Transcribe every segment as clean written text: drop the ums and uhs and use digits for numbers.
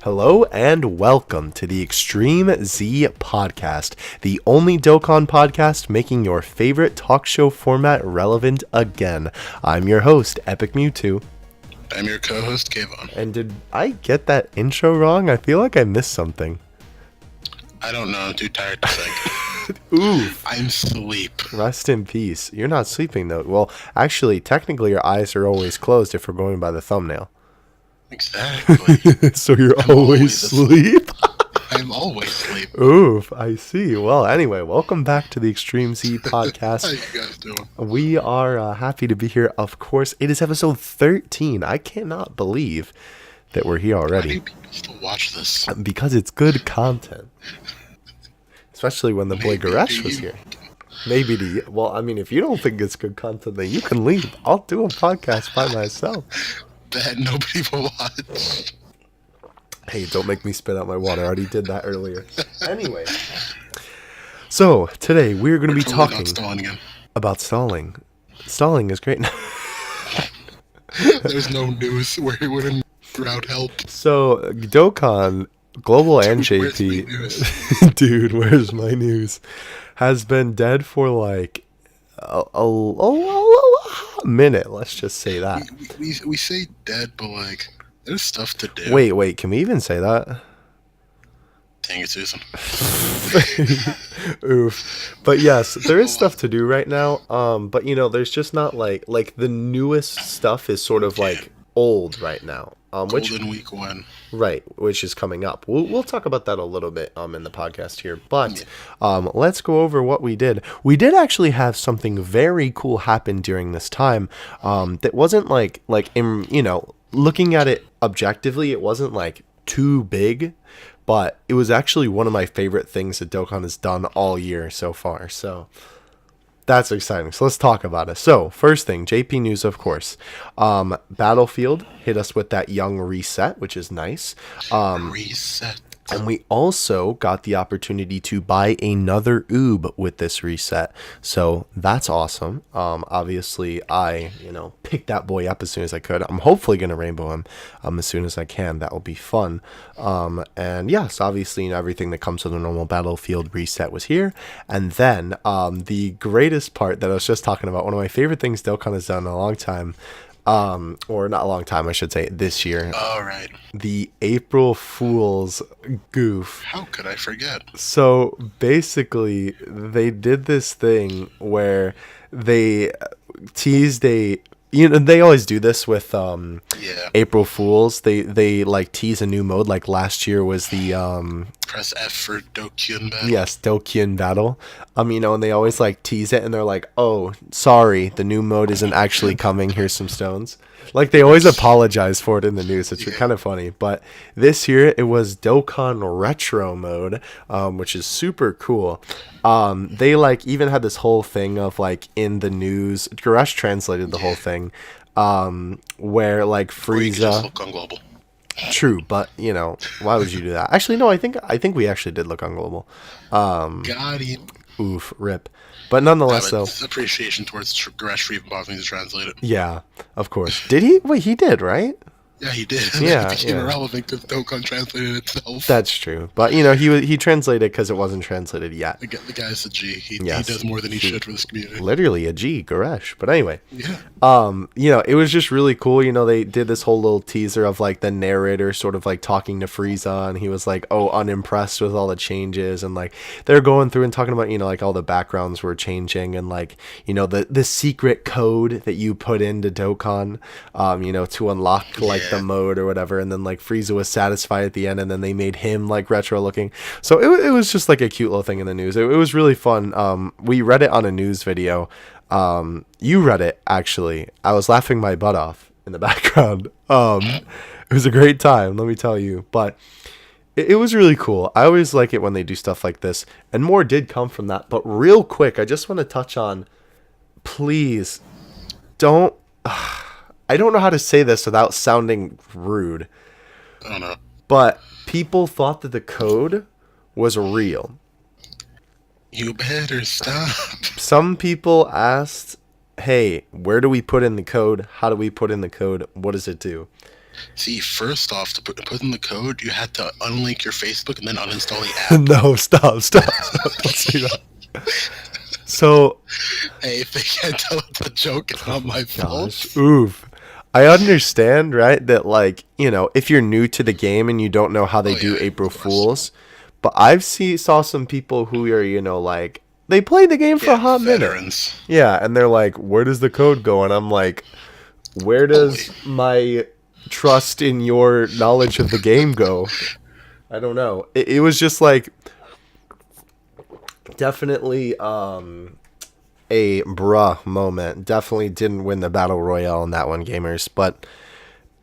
Hello and welcome to the Extreme Z podcast, the only Dokkan podcast making your favorite talk show format relevant again. I'm your host, Epic Mewtwo. I'm your co-host, Kayvon. And did I get that intro wrong? I feel like I missed something. I don't know, I'm too tired to think. Oof. I'm asleep. Rest in peace. You're not sleeping though. Well, actually, technically your eyes are always closed if we're going by the thumbnail. Exactly. So you're always asleep? I'm always asleep. Oof, I see. Well, anyway, welcome back to the Extreme Z podcast. How you guys doing? We are happy to be here, of course. It is episode 13. I cannot believe that we're here Why already. do people still watch this? Because it's good content. Especially when the boy Goresh was here. Maybe to you. Well, I mean, if you don't think it's good content, then you can leave. I'll do a podcast by myself. That nobody will watch. Hey, don't make me spit out my water. I already did that earlier. Anyway. So, today we're going to be talking about stalling. Stalling is great. There's no news where he wouldn't route help. So, Dokkan, Global and JP, dude, where's my news? Has been dead for like a minute. Let's just say that. We say dead, but like, there's stuff to do. Wait, can we even say that? Dang it, Susan. Oof. But yes, there is stuff to do right now. But you know, there's just not like the newest stuff is sort of like old right now. Golden Week 1. Right, which is coming up. We'll talk about that a little bit in the podcast here. But let's go over what we did. We did actually have something very cool happen during this time. That wasn't like in, you know, looking at it objectively, it wasn't like too big, but it was actually one of my favorite things that Dokkan has done all year so far. So that's exciting. So let's talk about it. So first thing, JP News, of course. Battlefield hit us with that young reset, which is nice. Reset. And we also got the opportunity to buy another oob with this reset. So that's awesome. Obviously, I, picked that boy up as soon as I could. I'm hopefully going to rainbow him as soon as I can. That will be fun. And yes, obviously, everything that comes with a normal Battlefield reset was here. And then the greatest part that I was just talking about, one of my favorite things Dokkan has done in a long time, or not a long time, I should say, this year. All right. The April Fool's goof. How could I forget? So basically, they did this thing where they teased they always do this with April Fools. They like tease a new mode. Like last year was the press F for Dokkan battle. Yes, Dokkan battle. And they always like tease it, and they're like, "Oh, sorry, the new mode isn't actually coming. Here's some stones." Like they always apologize for it in the news. It's kind of funny. But this year it was Dokkan Retro mode, which is super cool. They like even had this whole thing of like in the news. Goresh translated the whole thing, where like Frieza. Just look on global. True, but why would you do that? Actually, no. I think we actually did look on global. Got him. Oof, rip. But nonetheless, though, appreciation towards Goresh for even bothering to translate it. Yeah, of course. Did he? Wait, he did, right? Yeah, he did. Yeah, it became irrelevant because Dokkan translated itself. That's true. But he translated because it wasn't translated yet. The guy's a G. He does more than he should for this community. Literally a G, Goresh. But anyway, yeah. It was just really cool. They did this whole little teaser of like the narrator sort of like talking to Frieza, and he was like, "Oh, unimpressed with all the changes," and like they're going through and talking about like all the backgrounds were changing, and like the secret code that you put into Dokkan, to unlock like the mode or whatever, and then like Frieza was satisfied at the end, and then they made him like retro looking. So it was just like a cute little thing in the news. It was really fun. We read it on a news video. You read it, actually. I was laughing my butt off in the background. It was a great time, let me tell you. But it was really cool. I always like it when they do stuff like this, and more did come from that. But real quick, I just want to touch on, please don't I don't know how to say this without sounding rude. I don't know. But people thought that the code was real. You better stop. Some people asked, hey, where do we put in the code? How do we put in the code? What does it do? See, first off, to put in the code, you had to unlink your Facebook and then uninstall the app. No, stop. Don't say that. So, Hey, if they can't tell it's a joke, it's not my fault. gosh, oof. I understand, right, that like, if you're new to the game and you don't know how they Oh, do yeah, April of course. Fools, but saw some people who are, like they played the game for a Yeah, hot minute. veterans. Yeah, and they're like, "Where does the code go?" And I'm like, "Where does my trust in your knowledge of the game go?" I don't know. It was just like definitely a bruh moment. Definitely didn't win the battle royale in that one, gamers. But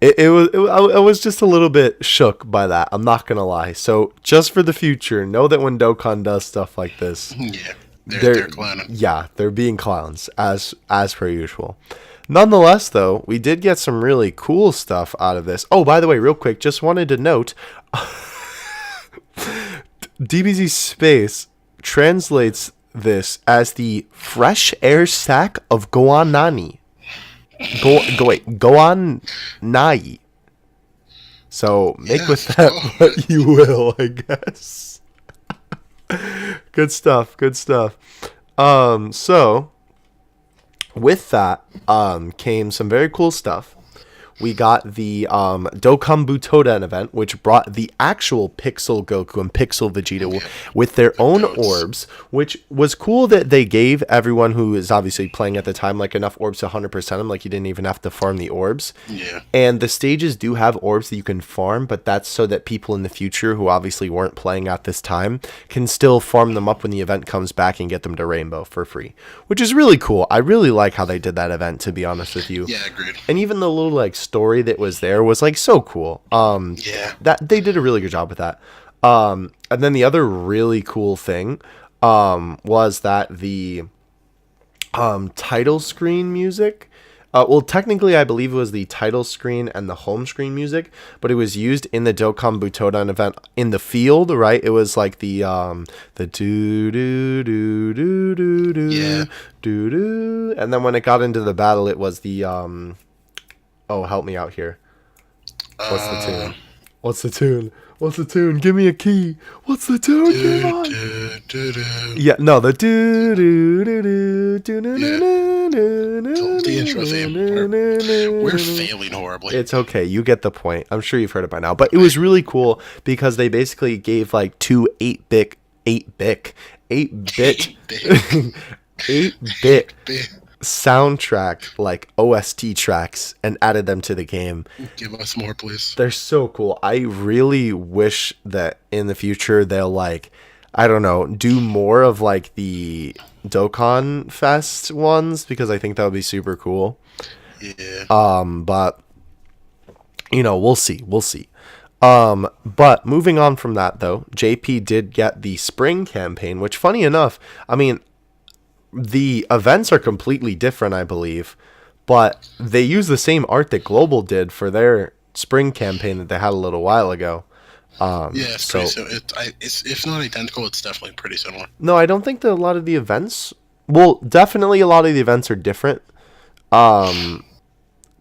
I was just a little bit shook by that. I'm not gonna lie. So just for the future, know that when Dokkan does stuff like this, Yeah, they're clowning. yeah, they're being clowns as per usual. Nonetheless, though, we did get some really cool stuff out of this. Oh, by the way, real quick, just wanted to note, DBZ Space translates this as the fresh air sack of Goanani. Goan Nai. So make with that what you will, I guess. Good stuff. So with that, came some very cool stuff. We got the Dokkan Butoden event, which brought the actual Pixel Goku and Pixel Vegeta with their own orbs, which was cool that they gave everyone who is obviously playing at the time like enough orbs to 100% them. Like you didn't even have to farm the orbs. Yeah. And the stages do have orbs that you can farm, but that's so that people in the future who obviously weren't playing at this time can still farm them up when the event comes back and get them to Rainbow for free, which is really cool. I really like how they did that event, to be honest with you. Yeah, agreed. And even the little like story that was there was like so cool. Yeah. That they did a really good job with that. And then the other really cool thing was that the title screen music. Well, technically, I believe it was the title screen and the home screen music, but it was used in the Dokkan Butoden event in the field, right? It was like the do do do do do do do do, and then when it got into the battle, it was the Oh, help me out here. What's the tune? What's the tune? What's the tune? Give me a key. What's the tune? Come on. Yeah, no, the do do do do do do do do. The intro theme. We're failing horribly. It's okay. You get the point. I'm sure you've heard it by now. But it was really cool because they basically gave like two 8-bit soundtrack like OST tracks and added them to the game. Give us more, please. They're so cool. I really wish that in the future they'll like, I don't know, do more of like the Dokkan Fest ones, because I think that would be super cool. Yeah. But we'll see. But moving on from that though, JP did get the spring campaign, which funny enough, I mean, the events are completely different, I believe, but they use the same art that Global did for their spring campaign that they had a little while ago. Yeah, it's pretty similar. It's if not identical, it's definitely pretty similar. No, I don't think that a lot of the events. Well, definitely a lot of the events are different.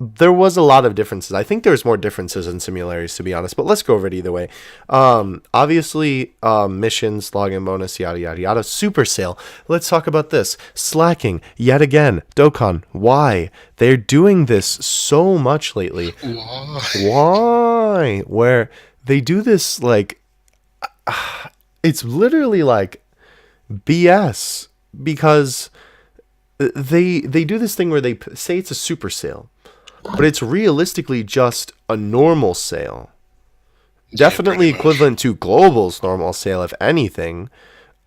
There was a lot of differences. I think there's more differences than similarities, to be honest. But let's go over it either way. Obviously, missions, login bonus, yada, yada, yada. Super sale. Let's talk about this. Slacking, yet again. Dokkan, why? They're doing this so much lately. Why? Where they do this, like, it's literally like BS. Because they do this thing where they say it's a super sale, but it's realistically just a normal sale. Definitely equivalent to Global's normal sale, if anything.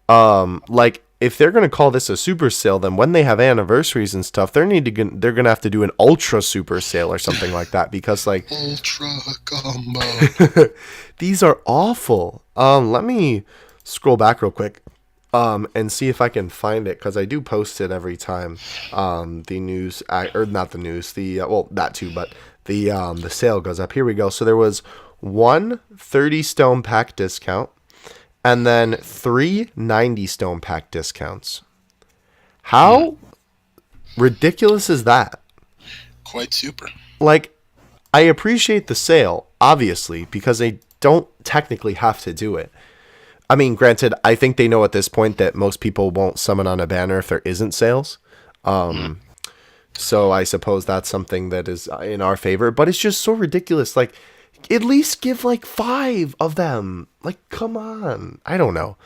Like, if they're going to call this a super sale, then when they have anniversaries and stuff, they're going to have to do an ultra super sale or something like that, because like ultra combo. These are awful. Let me scroll back real quick. And see if I can find it, because I do post it every time the news, or not the news, well, that too, but the sale goes up. Here we go. So there was 1 30 stone pack discount, and then 3 90 stone pack discounts. How ridiculous is that? Quite super. Like, I appreciate the sale, obviously, because they don't technically have to do it. I mean, granted, I think they know at this point that most people won't summon on a banner if there isn't sales. So I suppose that's something that is in our favor, but it's just so ridiculous. Like, at least give like 5 of them. Like, come on. I don't know.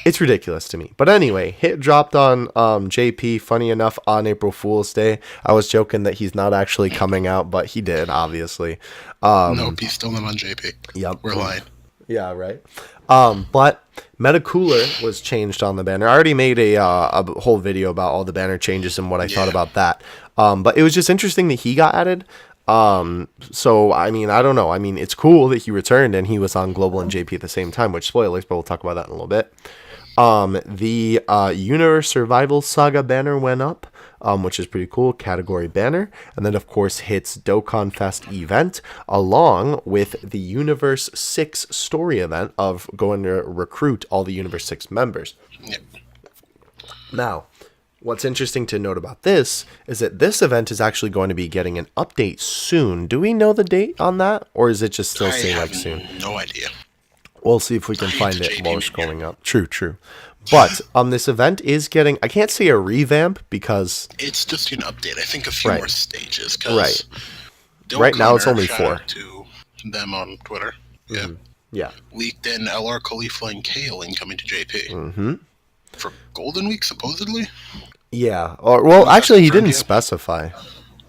It's ridiculous to me. But anyway, hit dropped on JP, funny enough, on April Fool's Day. I was joking that he's not actually coming out, but he did, obviously. Nope, he's still not on JP. Yep. We're lying. Yeah, right. But Meta Cooler was changed on the banner. I already made a whole video about all the banner changes and what I thought about that. But it was just interesting that he got added. So, I mean, I don't know. I mean, it's cool that he returned and he was on Global and JP at the same time, which spoilers, but we'll talk about that in a little bit. The Universe Survival Saga banner went up, which is pretty cool, category banner. And then, of course, hits Dokkan Fest event, along with the Universe 6 story event of going to recruit all the Universe 6 members. Yep. Now, what's interesting to note about this is that this event is actually going to be getting an update soon. Do we know the date on that? Or is it just still saying like soon? No idea. We'll see if we can find it while we're scrolling up. True. But this event is getting, I can't say a revamp because it's just an update. I think a few more stages. Right. Right now it's only 4. To them on Twitter. Yeah. Mm-hmm. Yeah. Leaked in LR Khalifa and Kaelin coming to JP. Mm-hmm. For Golden Week, supposedly? Yeah. Or well, actually, he didn't specify.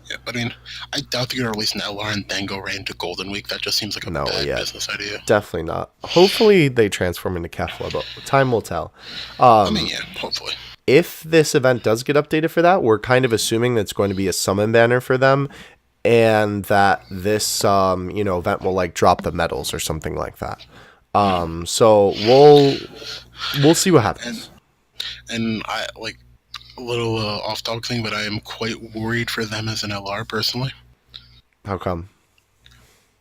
Yeah, but I mean, I doubt they're going to release an LR and then go right into Golden Week. That just seems like a bad business idea. Definitely not. Hopefully, they transform into Kefla, but time will tell. I mean, yeah, hopefully. If this event does get updated for that, we're kind of assuming that it's going to be a summon banner for them, and that this event will like drop the medals or something like that. So we'll see what happens. And I like a little off-topic thing, but I am quite worried for them as an LR personally. How come?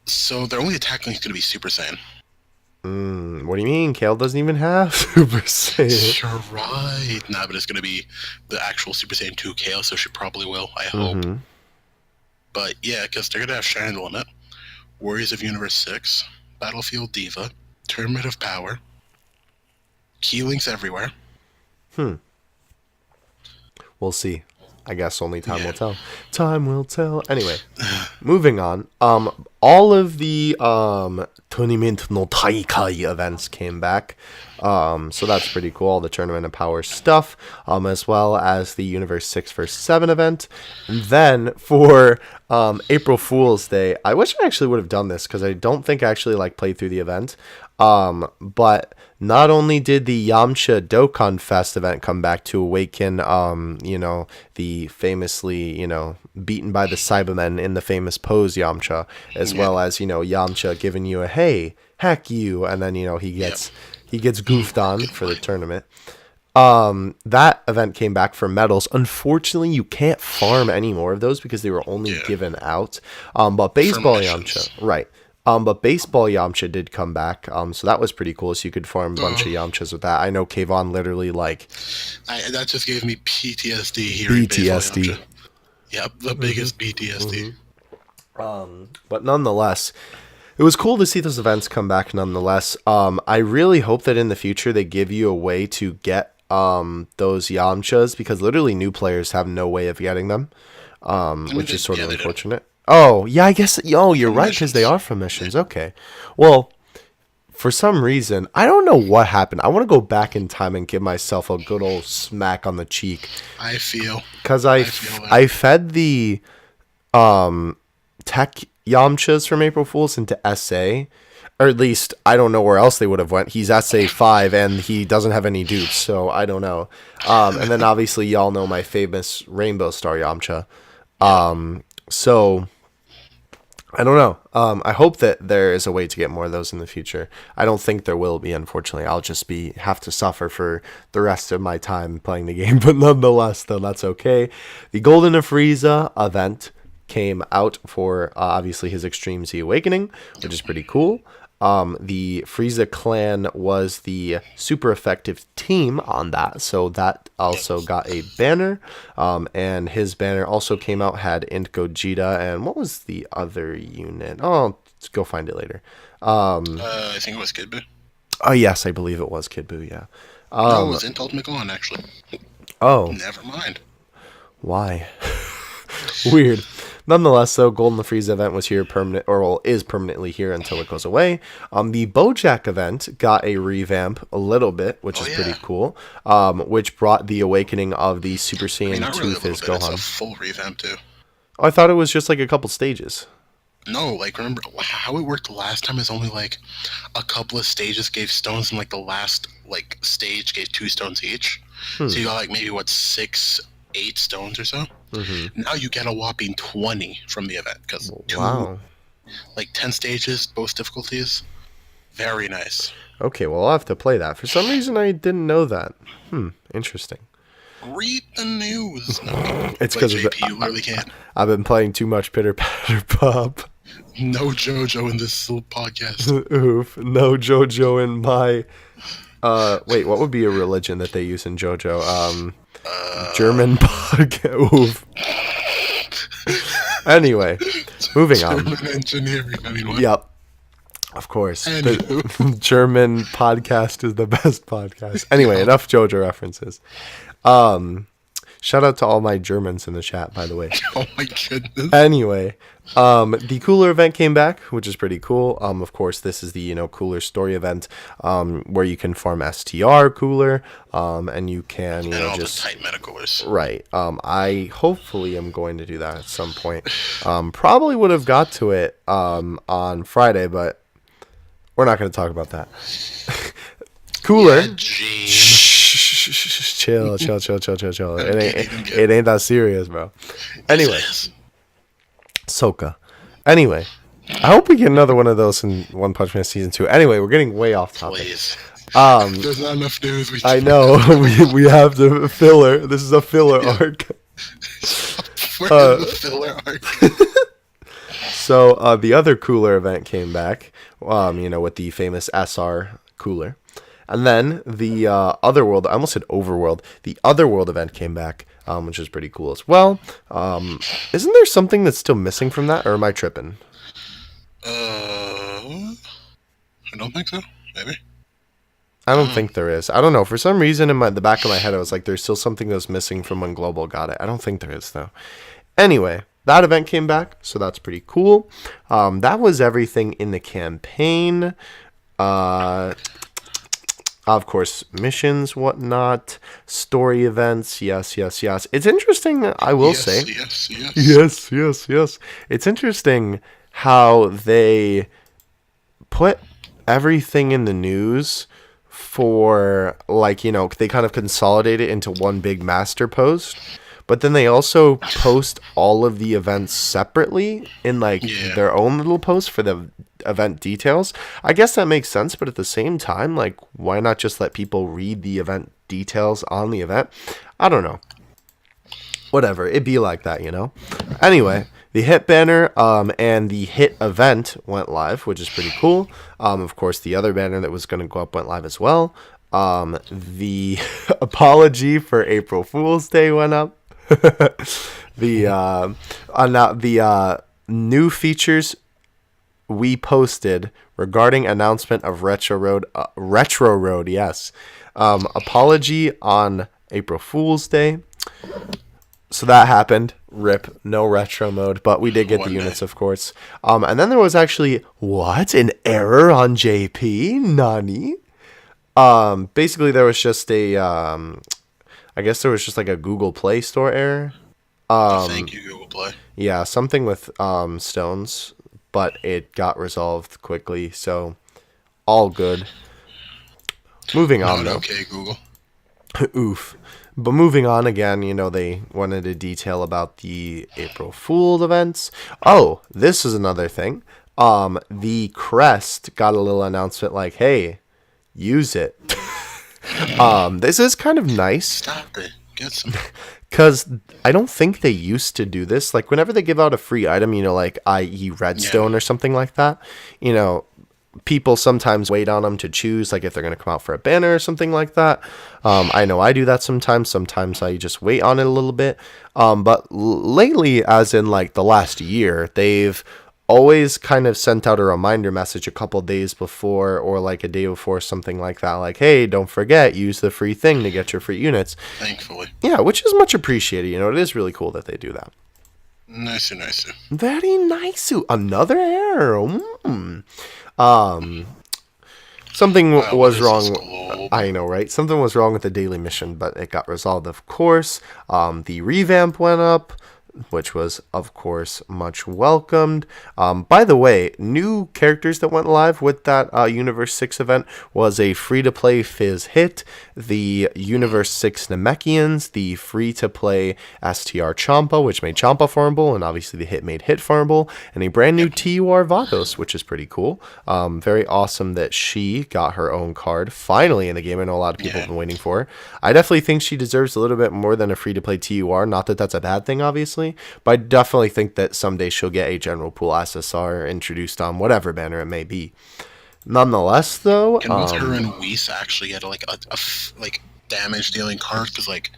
So their only attack link is going to be Super Saiyan. What do you mean? Kale doesn't even have Super Saiyan. You're right. Nah, but it's going to be the actual Super Saiyan 2 Kale, so she probably will, I hope. Mm-hmm. But yeah, because they're going to have Shine the Limit, Warriors of Universe 6, Battlefield Diva, Tournament of Power, Key Links everywhere. We'll see. I guess only time will tell. Time will tell. Anyway, moving on. All of the Tournament no Taikai events came back. So that's pretty cool. All the Tournament of Power stuff, as well as the Universe 6 vs. 7 event. And then for April Fool's Day, I wish I actually would have done this because I don't think I actually played through the event. But not only did the Yamcha Dokkan Fest event come back to awaken, the famously, beaten by the Cybermen in the famous pose Yamcha, as well as, Yamcha giving you a, hey, heck you, and then, he gets goofed on for the tournament. That event came back for medals. Unfortunately, you can't farm any more of those because they were only given out. But baseball Yamcha, right. But baseball Yamcha did come back, so that was pretty cool. So you could farm a bunch of Yamchas with that. I know Kayvon literally that just gave me PTSD hearing PTSD. Yep, the biggest PTSD. But nonetheless, it was cool to see those events come back. Nonetheless, I really hope that in the future they give you a way to get those Yamchas because literally new players have no way of getting them, which is sort of unfortunate. Oh, yeah, I guess. Oh, you're right, because they are from missions. Okay. Well, for some reason, I don't know what happened. I want to go back in time and give myself a good old smack on the cheek. I feel. Because I fed the tech Yamchas from April Fool's into SA. Or at least, I don't know where else they would have went. He's SA 5, and he doesn't have any dupes, so I don't know. And then, obviously, y'all know my famous Rainbow Star Yamcha. So I don't know. I hope that there is a way to get more of those in the future. I don't think there will be, unfortunately. I'll just have to suffer for the rest of my time playing the game. But nonetheless, though, that's okay. The Golden of Frieza event came out for, obviously, his Extreme Z Awakening, which is pretty cool. The Frieza clan was the super effective team on that, so that also got a banner. And his banner also came out, had Int Gogeta, and what was the other unit? Oh, let's go find it later. I think it was Kid Buu. Oh yes, I believe it was Kid Buu. Yeah. No, it was Int Ultimate Gohan, actually. Oh, Never mind. why? Weird. Nonetheless, though, Golden Frieza event was here permanent, or well, is permanently here until it goes away. The BoJack event got a revamp a little bit, which is pretty cool. Which brought the awakening of the Super Saiyan not 2 really Fizz Gohan. It's a Gohan. full revamp too. Oh, I thought it was just like a couple stages. No, like remember how it worked last time is only like a couple of stages gave stones, and like the last like stage gave 2 stones each. So you got like maybe 6, 8 stones or so. Mm-hmm. Now you get a whopping 20 from the event because Wow. like 10 stages, both difficulties. Very nice. Okay, well, I'll have to play that. For some reason, I didn't know that. Interesting. Read the news. No, It's like because JP, you literally can't. I've been playing too much Pitter Patter Pop. No JoJo in this little podcast. Oof. No JoJo in my... wait, what would be a religion that they use in JoJo? German podcast. Oof. Anyway, moving on. German engineering. I mean, what? Yep. Of course. Anywho. The German podcast is the best podcast. Anyway, enough JoJo references. Shout out to all my Germans in the chat, by the way. Oh my goodness. Anyway, the Cooler event came back, which is pretty cool. Of course, this is the, Cooler story event, where you can farm STR Cooler, and you can, and all just... the tight metacoolers. Right. I hopefully am going to do that at some point. Probably would have got to it, on Friday, but we're not going to talk about that. Cooler. Yeah, Gene. Chill. It ain't that serious, bro. Anyway, Yes, Soka. Anyway, I hope we get another one of those in One Punch Man season 2. Anyway, we're getting way off topic. please. There's not enough news. I know we have to filler. This is a filler arc. We're in the filler arc. So the other Cooler event came back. With the famous SR Cooler. And then the Otherworld, I almost said Overworld, the Otherworld event came back, which is pretty cool as well. Isn't there something that's still missing from that, or am I tripping? I don't think so. Maybe. I don't think there is. I don't know. For some reason, in the back of my head, I was like, there's still something that's missing from when Global got it. I don't think there is, though. Anyway, that event came back, so that's pretty cool. That was everything in the campaign. Of course, missions, whatnot, story events, yes. It's interesting, I will say. Yes. It's interesting how they put everything in the news for, they kind of consolidate it into one big master post. But then they also post all of the events separately in their own little post for the event details. I guess that makes sense, but at the same time, why not just let people read the event details on the event? I don't know. Whatever, it'd be like that, Anyway, the hit banner and the hit event went live, which is pretty cool. Of course, the other banner that was going to go up went live as well. The apology for April Fool's Day went up. The new features we posted regarding announcement of Retro Road, yes. Apology on April Fool's Day. So that happened. RIP, no retro mode, but we did get the units, of course. And then there was actually, an error on JP? Nani? Basically there was just I guess there was just a Google Play Store error. Thank you, Google Play. Yeah, something with stones, but it got resolved quickly, so all good. Moving on, though. Okay, Google. Oof. But moving on again, they wanted to detail about the April Fool's events. Oh, this is another thing. The crest got a little announcement hey, use it. This is kind of nice. Stop it. Get some. Because I don't think they used to do this. Whenever they give out a free item, i.e. Redstone or something like that, people sometimes wait on them to choose, like if they're going to come out for a banner or something like that. I know I do that sometimes. Sometimes I just wait on it a little bit. But lately, as in like the last year, they've always kind of sent out a reminder message a couple days before or like a day before, something like that. Like, hey, don't forget, use the free thing to get your free units. Thankfully. Yeah, which is much appreciated. You know, it is really cool that they do that. Nice. Very nice. Another arrow. Something was wrong. I know, right? Something was wrong with the daily mission, but it got resolved, of course. The revamp went up, which was, of course, much welcomed. By the way, new characters that went live with that Universe 6 event was a free-to-play Fizz hit, the Universe 6 Namekians, the free-to-play STR Champa, which made Champa farmable, and obviously the hit made Hit farmable, and a brand new TUR Vados, which is pretty cool. Very awesome that she got her own card, finally in the game. I know a lot of people have been waiting for her. I definitely think she deserves a little bit more than a free-to-play TUR, not that that's a bad thing, obviously. But I definitely think that someday she'll get a general pool SSR introduced on whatever banner it may be. Nonetheless, though, and with her and Whis actually get like a like damage dealing card, because like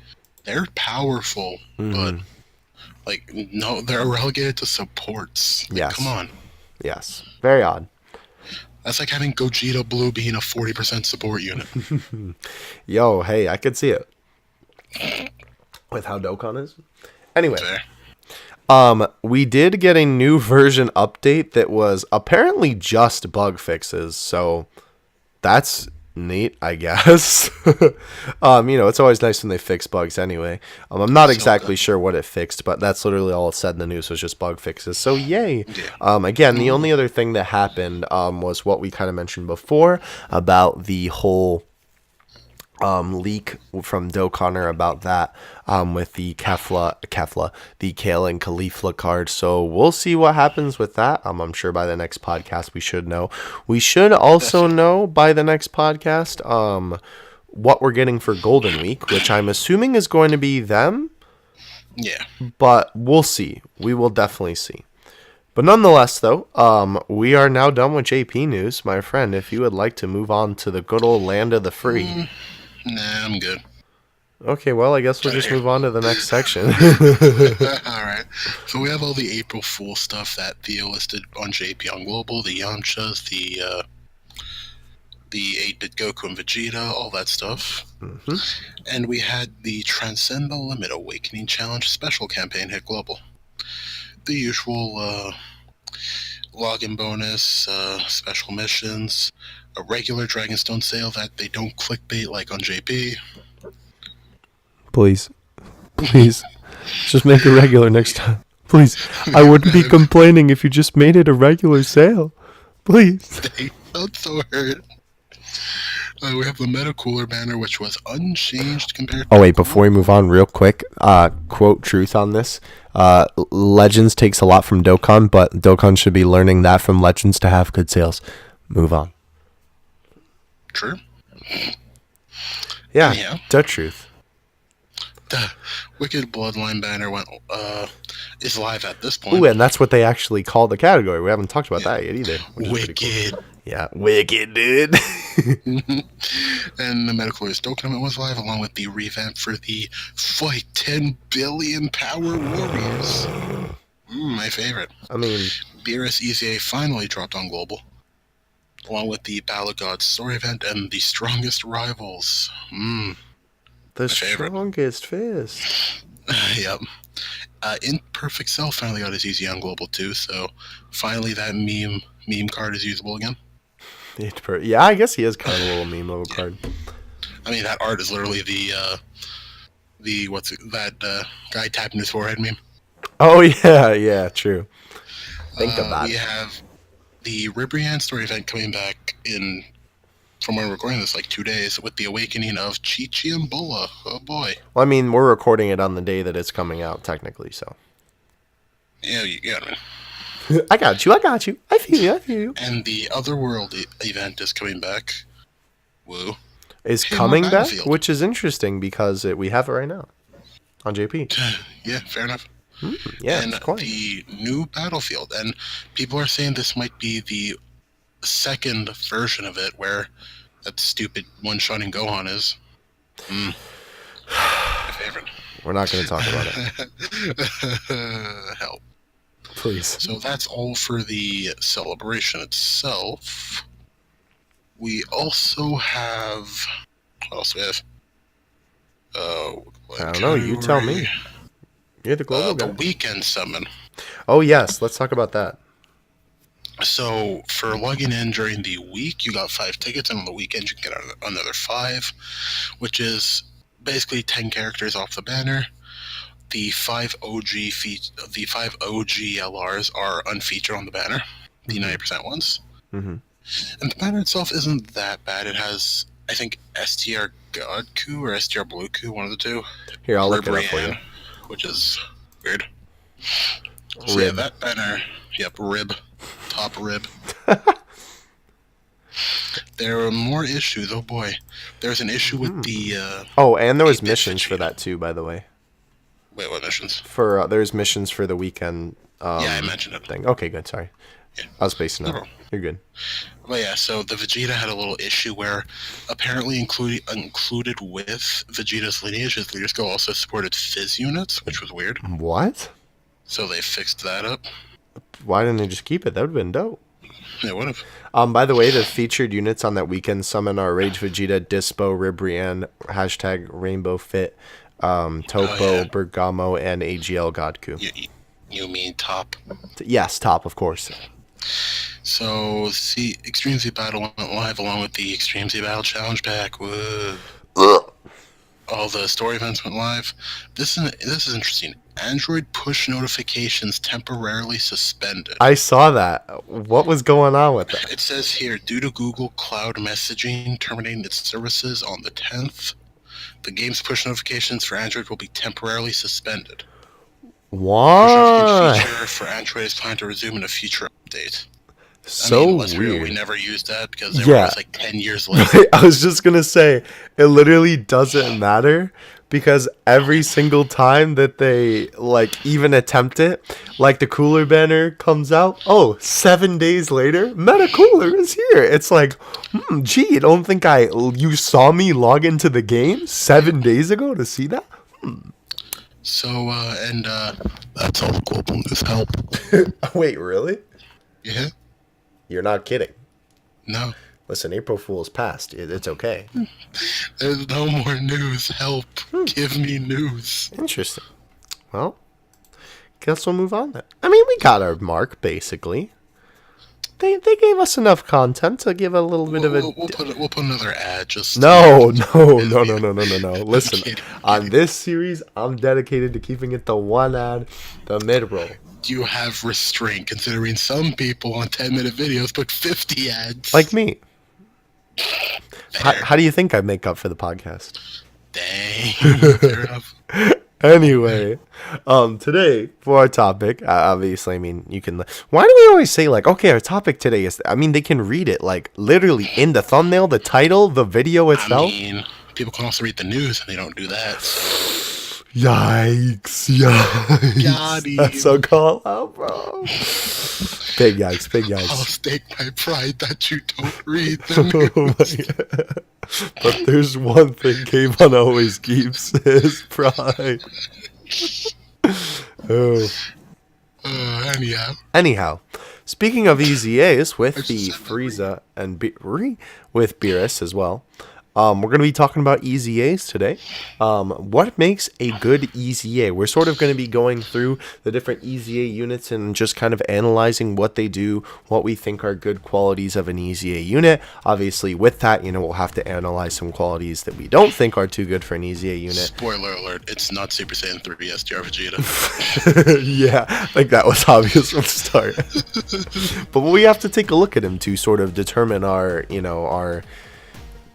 they're powerful, but like no, they're relegated to supports. Like, yes, come on. Yes, very odd. That's like having Gogeta Blue being a 40% support unit. Yo, hey, I could see it with how Dokkan is. Anyway. Fair. We did get a new version update that was apparently just bug fixes, so that's neat, I guess. It's always nice when they fix bugs anyway. I'm not exactly sure what it fixed, but that's literally all it said in the news was just bug fixes, so yay. Yeah. Again, the only other thing that happened was what we kind of mentioned before about the whole leak from Dokkan about that with the the Kale and Caulifla card. So we'll see what happens with that. I'm sure by the next podcast we should know. We should also know by the next podcast what we're getting for Golden Week, which I'm assuming is going to be them. Yeah. But we'll see. We will definitely see. But nonetheless, though, we are now done with JP news. My friend, if you would like to move on to the good old land of the free. Nah, I'm good. Okay, well, I guess we'll just move on to the next section. Alright. So we have all the April Fool stuff that Theo listed on JP on Global, the Yamchas, the 8-bit Goku and Vegeta, all that stuff. Mm-hmm. And we had the Transcend the Limit Awakening Challenge special campaign hit Global. The usual login bonus, special missions, a regular Dragonstone sale that they don't clickbait like on JP. Please. Just make it regular next time. Please. I wouldn't be complaining if you just made it a regular sale. Please. They felt so hurt. We have the Meta Cooler banner, which was unchanged compared to... Oh, wait, before we move on real quick, quote truth on this. Legends takes a lot from Dokkan, but Dokkan should be learning that from Legends to have good sales. Move on. True. Yeah, the truth. The Wicked Bloodline banner is live at this point. Ooh, and that's what they actually call the category. We haven't talked about that yet either. Wicked. Cool. Yeah, wicked, dude. And the Medical Dokkan was live, along with the revamp for the Fight 10 Billion Power Warriors. My favorite. I mean, Beerus EZA finally dropped on Global, along with the Battle of Gods story event and the Strongest Rivals. The strongest fist. Yep. Imperfect Cell finally got his EZA on Global too, so finally that meme card is usable again. Yeah, I guess he is kind of a little meme level card. I mean, that art is literally guy tapping his forehead meme. Oh yeah, true. Think about it. We have the Ribrianne story event coming back in, from when we're recording this, like 2 days, with the awakening of Chi-Chi and Bulla. Oh boy. Well, I mean, we're recording it on the day that it's coming out, technically, so. Yeah, you got me. I got you. I feel you. And the Otherworld event is coming back. Woo. Is coming back, which is interesting because we have it right now on JP. Yeah, fair enough. Yeah, and it's quite. The new Battlefield, and people are saying this might be the second version of it where that stupid one-shotting Gohan is. My favorite. We're not going to talk about it. Help. Please. So that's all for the celebration itself. We also have... What else do we have? I don't know. You tell me. You're the global guy. The weekend summon. Oh, yes. Let's talk about that. So, for logging in during the week, you got 5 tickets, and on the weekend, you can get another 5, which is basically 10 characters off the banner. The 5 OG LRs are unfeatured on the banner, the 90% ones. Mm-hmm. And the banner itself isn't that bad. It has, I think, STR Godku or STR Blueku, one of the two. Here, I'll look it up for you. Which is weird. So yeah, that banner, rib. Top rib. There are more issues. Oh boy, there's an issue with the. And there was missions for that too, by the way. Wait, what missions? There's missions for the weekend. I mentioned it. Thing. Okay, good. Sorry, I was spacing out. You're good. But yeah, so the Vegeta had a little issue where apparently included with Vegeta's lineage, his leader skill also supported Fizz units, which was weird. What? So they fixed that up. Why didn't they just keep it? That would have been dope. They would have. By the way, the featured units on that weekend summon are Rage Vegeta, Dispo, Ribrianne, #Rainbow Fit, Topo, Bergamo, and AGL Godku. You mean Top? Yes, Top, of course. So, Extreme Z Battle went live along with the Extreme Z Battle Challenge Pack. Whoa. All the story events went live. This is interesting. Android push notifications temporarily suspended. I saw that. What was going on with that? It says here, due to Google Cloud Messaging terminating its services on the 10th, the game's push notifications for Android will be temporarily suspended. What? Push feature for Android is planned to resume in a future update. Weird. We never used that because they were always like 10 years late. I was just going to say, it literally doesn't matter because every single time that they even attempt it, the cooler banner comes out, 7 days later, Meta Cooler is here. It's like, gee, you don't think you saw me log into the game 7 days ago to see that? So, that's all the global news help. Wait, really? Yeah. You're not kidding. No. Listen, April Fool's passed. It's okay. There's no more news. Help. Give me news. Interesting. Well, guess we'll move on then. I mean, we got our mark, basically. They gave us enough content to give a little bit of a... We'll put another ad just... No. Listen, on this series, I'm dedicated to keeping it to one ad, the mid-roll. You have restraint, considering some people on 10-minute videos put 50 ads. Like me. How do you think I make up for the podcast? Dang. Fair enough. Anyway, today, for our topic, obviously, I mean, you can... Why do we always say, okay, our topic today is... I mean, they can read it, literally in the thumbnail, the title, the video itself. I mean, people can also read the news, and they don't do that, so... Yikes. That's a call out, bro. Big yikes. I'll stake my pride that you don't read the news. But there's one thing Kayvon always keeps, his pride. Anyhow, speaking of EZAs with the Frieza and with Beerus as well, we're going to be talking about EZAs today. What makes a good EZA? We're sort of going to be going through the different EZA units and just kind of analyzing what they do, what we think are good qualities of an EZA unit. Obviously, with that, we'll have to analyze some qualities that we don't think are too good for an EZA unit. Spoiler alert, it's not Super Saiyan 3 STR Vegeta. Yeah, that was obvious from the start. But we have to take a look at him to sort of determine our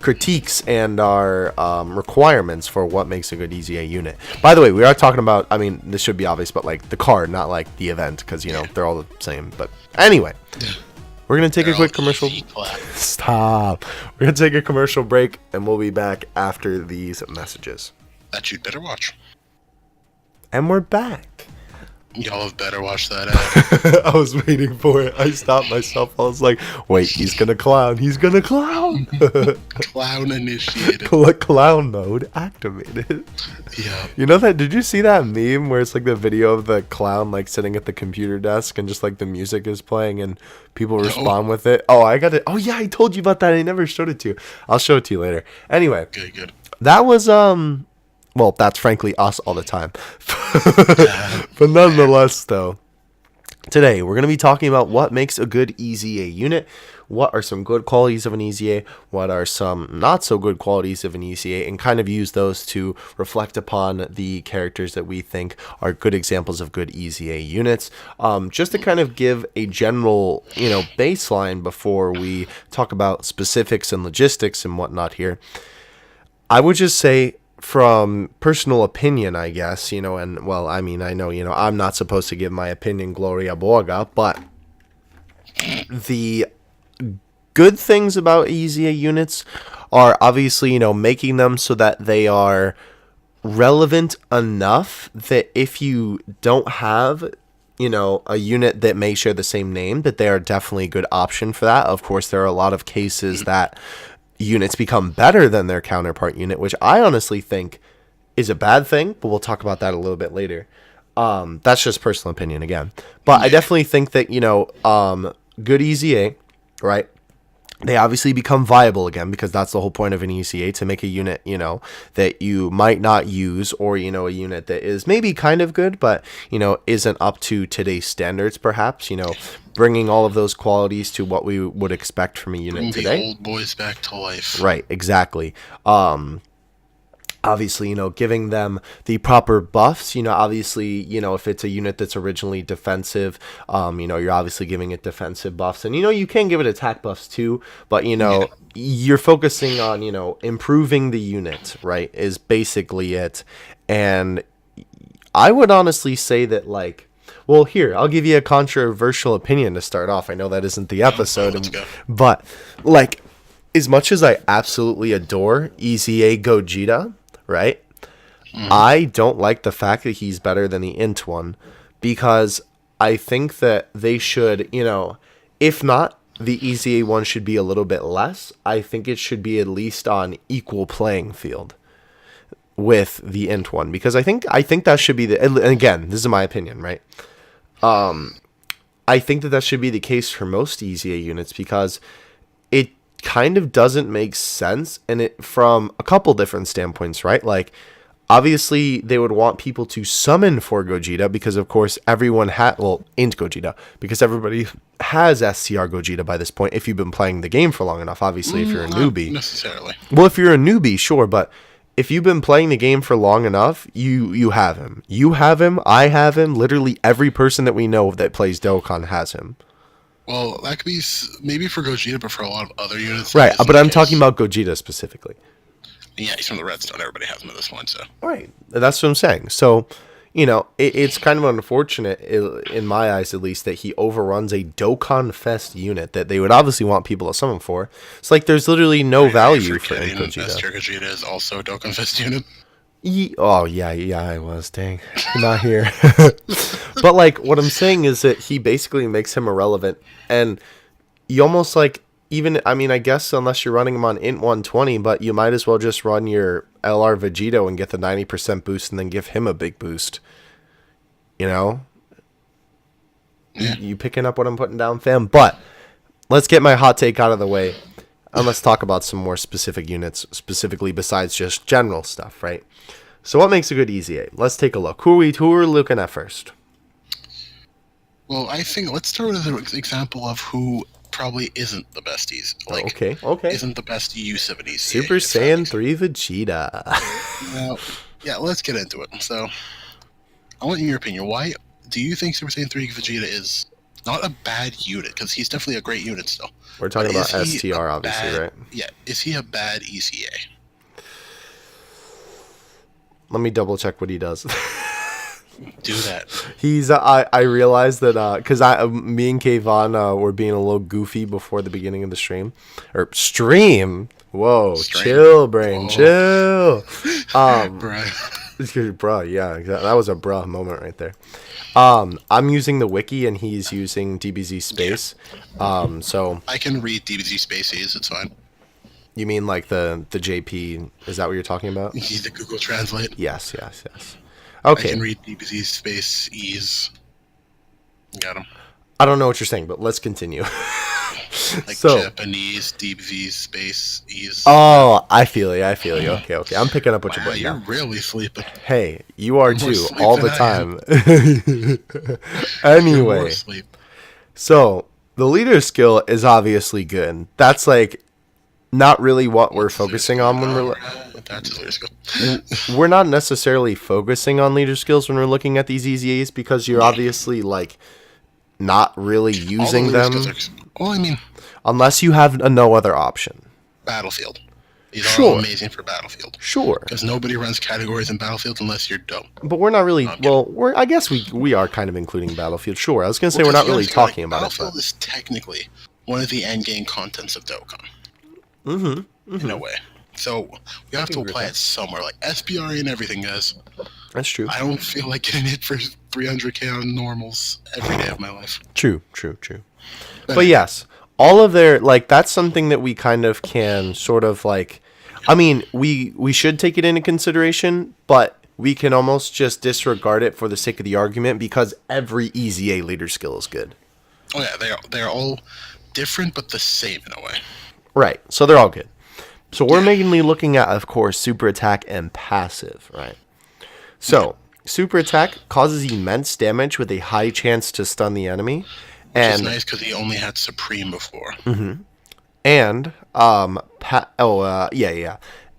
critiques and our requirements for what makes a good EZA unit. By the way, we are talking about, I mean, this should be obvious, but the card, not the event, because they're all the same. But anyway, we're gonna take a quick commercial. Stop. We're gonna take a commercial break, and we'll be back after these messages. That you'd better watch. And we're back. Y'all have better watch that ad. I was waiting for it. I stopped myself. I was like, wait, he's gonna clown. He's gonna clown. Clown initiated. Clown mode activated. Yeah. You know that? Did you see that meme where it's like the video of the clown like sitting at the computer desk and just like the music is playing and people respond with it? Oh, I got it. Oh yeah, I told you about that. I never showed it to you. I'll show it to you later. Anyway, Good. that was well, that's frankly us all the time. But nonetheless, though, today we're going to be talking about what makes a good EZA unit, what are some good qualities of an EZA, what are some not so good qualities of an EZA, and kind of use those to reflect upon the characters that we think are good examples of good EZA units. Just to kind of give a general, baseline before we talk about specifics and logistics and whatnot here. I would just say, from personal opinion, I guess, and well, I mean, I know, I'm not supposed to give my opinion, Gloria Borga, but the good things about EZA units are obviously, making them so that they are relevant enough that if you don't have, a unit that may share the same name, that they are definitely a good option for that. Of course, there are a lot of cases that units become better than their counterpart unit, which I honestly think is a bad thing, but we'll talk about that a little bit later. That's just personal opinion again. But I definitely think that, good EZA, right? They obviously become viable again because that's the whole point of an EZA, to make a unit, that you might not use, or, a unit that is maybe kind of good, but, isn't up to today's standards, perhaps, bringing all of those qualities to what we would expect from a unit today. The old boys back to life. Right, exactly. Obviously, giving them the proper buffs, obviously, if it's a unit that's originally defensive, you're obviously giving it defensive buffs, and, you can give it attack buffs too, but, you're focusing on, improving the unit, right, is basically it. And I would honestly say that, like, well, here, I'll give you a controversial opinion to start off. I know that isn't the episode, but, like, as much as I absolutely adore EZA Gogeta, right? I don't like the fact that he's better than the Int one, because I think that they should, if not, the EZA one should be a little bit less. I think it should be at least on equal playing field with the Int one, because I think that should be and again, this is my opinion, right? I think that should be the case for most EZA units, because it kind of doesn't make sense, and it from a couple different standpoints, right? Like, obviously they would want people to summon for Gogeta, because of course everyone Int Gogeta, because everybody has STR Gogeta by this point if you've been playing the game for long enough. Obviously, if you're a newbie, not necessarily. Well, if you're a newbie, sure, but if you've been playing the game for long enough, you have him. You have him. I have him. Literally every person that we know that plays Dokkan has him. Well, that could be maybe for Gogeta, but for a lot of other units. Right, but I'm talking about Gogeta specifically. Yeah, he's from the Redstone. Everybody has him at this point, so. Right, that's what I'm saying. So, it's kind of unfortunate, in my eyes at least, that he overruns a Dokkan Fest unit that they would obviously want people to summon for. It's like there's literally no value for Gogeta. STR Gogeta is also a Dokkan Fest unit. Oh, yeah, I was. Dang. Not here. But, like, what I'm saying is that he basically makes him irrelevant. And you almost, like, I guess unless you're running him on Int 120, but you might as well just run your LR Vegito and get the 90% boost and then give him a big boost. Yeah. You picking up what I'm putting down, fam? But let's get my hot take out of the way. And let's talk about some more specific units, specifically besides just general stuff, right? So what makes a good EZA? Let's take a look. Who are we looking at first? Well, I think let's start with an example of who probably isn't the best EZA. Okay. Isn't the best use of an EZA. Super Saiyan 3 Vegeta. Well, yeah, let's get into it. So, I want your opinion. Why do you think Super Saiyan 3 Vegeta is not a bad unit? Because he's definitely a great unit still. We're talking about STR, obviously, right? Yeah. Is he a bad EZA? Let me double check what he does. Do that. He's I realized that because me and Kayvon were being a little goofy before the beginning of the stream. Whoa, chill, brain, chill. Bruh, yeah, exactly. That was a bruh moment right there. I'm using the wiki and he's using DBZ Yeah. space. So I can read DBZ spaces. It's fine. you mean like the JP? Is that what you're talking about? Use the Google Translate. Yes, yes, yes. I Okay. can read DBZ space ease. Got him. I don't know what you're saying, but let's continue. Like So, Japanese DBZ space ease. oh, I feel you. I feel you. Okay, okay. I'm picking up what you're Wow, putting you're down. really sleeping. Hey, you are More too, sleep all than the I am. time. You're more Anyway, asleep. so the leader skill is obviously good. That's like not really what we're focusing on when That's his leader skill. we're not necessarily focusing on leader skills when we're looking at these EZAs because you're obviously like not really All the using leader them skills are. Well, I mean, unless you have no other option. Battlefield. These are all Sure. amazing for Battlefield. Sure. Because nobody runs categories in Battlefield unless you're dope. But we're not really. No, I'm Well, we're. I guess we are kind of including Battlefield. Sure. I was gonna say we're Well, not 'cause you really gotta see, like, talking about it. Battlefield But is technically one of the end game contents of Dokkan. In a way. So we have to agree with apply that. it somewhere. Like SPRE and everything, guys. that's true. I don't feel like getting hit for 300k on normals every day of my life. True. But yes, all of their like that's something that we kind of can sort of like. I mean, we should take it into consideration, but we can almost just disregard it for the sake of the argument because every EZA leader skill is good. Oh yeah, they're all different but the same in a way. Right. So they're all good. So we're mainly looking at, of course, super attack and passive, right? So super attack causes immense damage with a high chance to stun the enemy, It's and nice because he only had Supreme before. and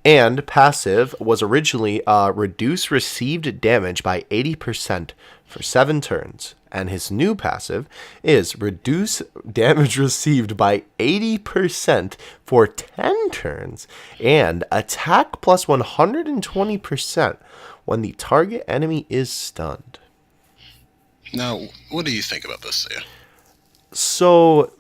and passive was originally reduce received damage by 80% for 7 turns. And his new passive is reduce damage received by 80% for 10 turns and attack plus 120% when the target enemy is stunned. Now, what do you think about this, Sia? So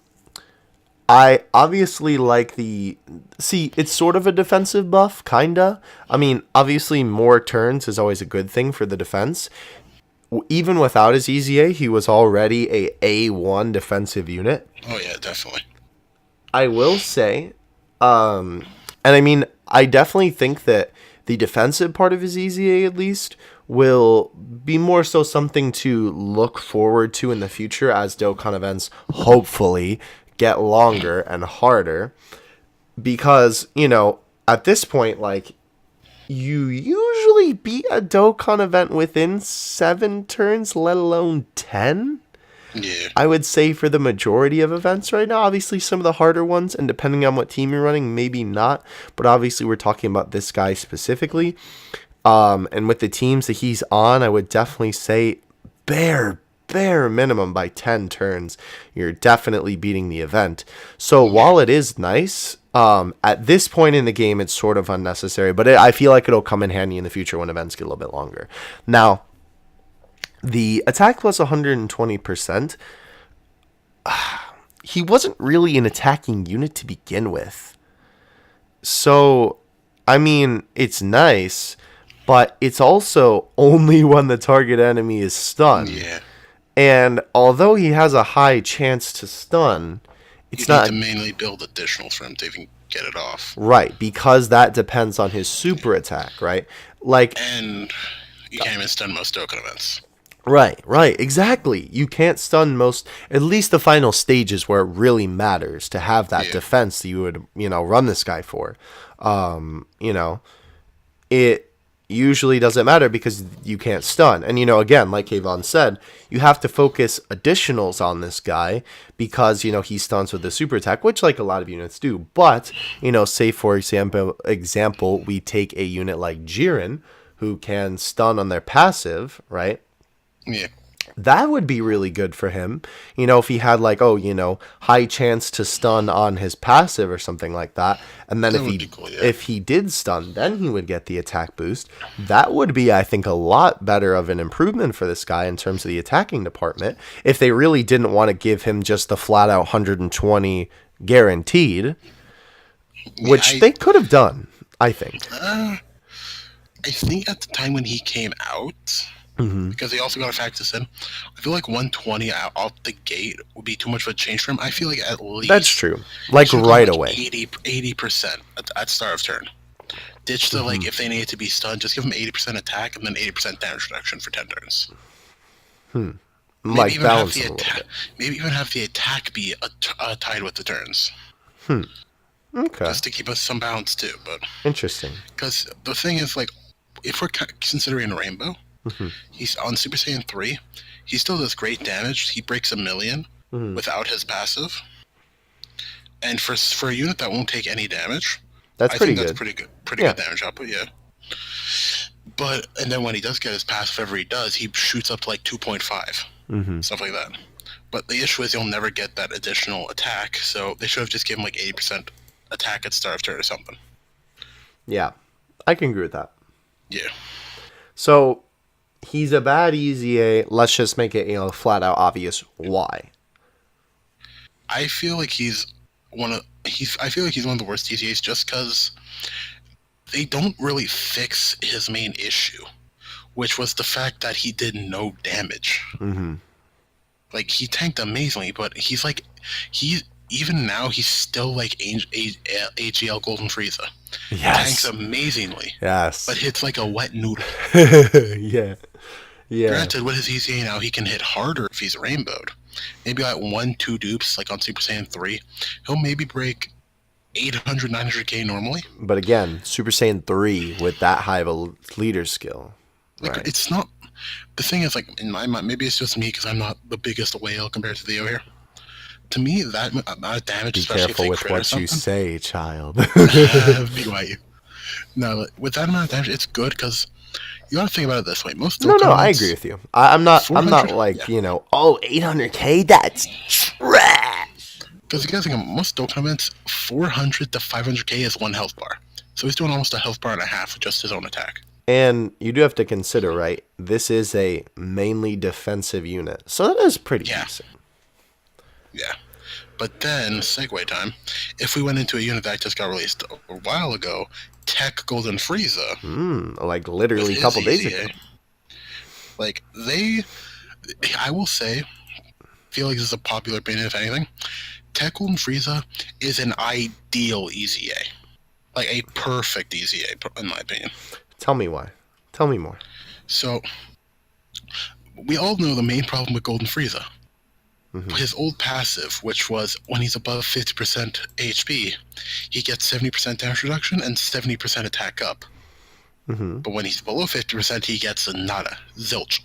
I obviously like it's sort of a defensive buff, kinda. I mean, obviously more turns is always a good thing for the defense. Even without his EZA, he was already a A1 defensive unit. Oh yeah, definitely. I will say, and I mean, I definitely think that the defensive part of his EZA, at least, will be more so something to look forward to in the future as Dokkan events hopefully get longer and harder. Because, at this point, like, you usually beat a Dokkan event within 7 turns, let alone 10. Yeah. I would say for the majority of events right now. Obviously, some of the harder ones, and depending on what team you're running, maybe not. But obviously, we're talking about this guy specifically. And with the teams that he's on, I would definitely say bare minimum by 10 turns, you're definitely beating the event. So while it is nice, at this point in the game, it's sort of unnecessary. But I feel like it'll come in handy in the future when events get a little bit longer. Now, the attack plus 120%, he wasn't really an attacking unit to begin with. So, I mean, it's nice, but it's also only when the target enemy is stunned. Yeah. And although he has a high chance to stun, it's You need not to mainly build additionals for him to even get it off. right, because that depends on his super attack, right? Like, And you can't even stun most Dokkan events. right, exactly. You can't stun most, at least the final stages where it really matters to have that defense that you would, run this guy for. It usually doesn't matter because you can't stun. And, again, like Kayvon said, you have to focus additionals on this guy because, he stuns with the super attack, which like a lot of units do. But, say for example, we take a unit like Jiren who can stun on their passive, right? Yeah. That would be really good for him. If he had like, high chance to stun on his passive or something like that. And then That would be cool, yeah. if he did stun, then he would get the attack boost. That would be, I think, a lot better of an improvement for this guy in terms of the attacking department. If they really didn't want to give him just the flat out 120 guaranteed, which they could have done, I think. I think at the time when he came out, Mm-hmm. because they also got to factor this in, I feel like 120 out the gate would be too much of a change for him. I feel like at That's least true. he Like should have gone right like away. 80% at start of turn. Ditch the, Mm-hmm. like, if they need to be stunned, just give them 80% attack and then 80% damage reduction for 10 turns. Like balance them a little bit. Maybe even have the attack be tied with the turns. Okay. Just to keep us some balance too. But Interesting. because the thing is, like, if we're considering Rainbow, Mm-hmm. he's on Super Saiyan 3. He still does great damage. He breaks 1,000,000 without his passive. And for a unit that won't take any damage, That's I pretty think good. that's pretty good damage output, yeah. But, and then when he does get his passive, whatever he does, he shoots up to like 2.5, stuff like that. But the issue is you'll never get that additional attack, so they should have just given like 80% attack at start of turn or something. Yeah, I can agree with that. Yeah. So he's a bad EZA. Let's just make it, flat out obvious why. I feel like he's one of the worst EZAs just because they don't really fix his main issue, which was the fact that he did no damage. Mm-hmm. Like, he tanked amazingly, but even now he's still like AGL Golden Frieza. Yes. Tanks amazingly. Yes. But hits like a wet noodle. Yeah. Yeah. Granted, with his EZA now, he can hit harder if he's rainbowed. Maybe like 1-2 dupes, like on Super Saiyan 3. He'll maybe break 800, 900k normally. But again, Super Saiyan 3 with that high of a leader skill. Like, right. It's not... The thing is, like, in my mind, maybe it's just me because I'm not the biggest whale compared to Theo here. To me, that amount of damage, Be especially careful if they with crit or what you something, say, child. be quiet. No, with that amount of damage, it's good because you gotta think about it this way. Most No, Dokkan I units- agree with you. I'm not 400? like, Yeah. 800k, that's trash. Because you guys think most Dokkan events, 400 to 500k is one health bar. So he's doing almost a health bar and a half with just his own attack. And you do have to consider, right, this is a mainly defensive unit. So that is pretty decent. Yeah. But then, segue time, if we went into a unit that just got released a while ago, Tech Golden Frieza. Like literally a couple days ago. Like, I will say, feel like this is a popular opinion, if anything, Tech Golden Frieza is an ideal EZA. Like, a perfect EZA, in my opinion. Tell me why. Tell me more. So, we all know the main problem with Golden Frieza. His old passive, which was when he's above 50% HP, he gets 70% damage reduction and 70% attack up. But when he's below 50%, he gets a nada, zilch,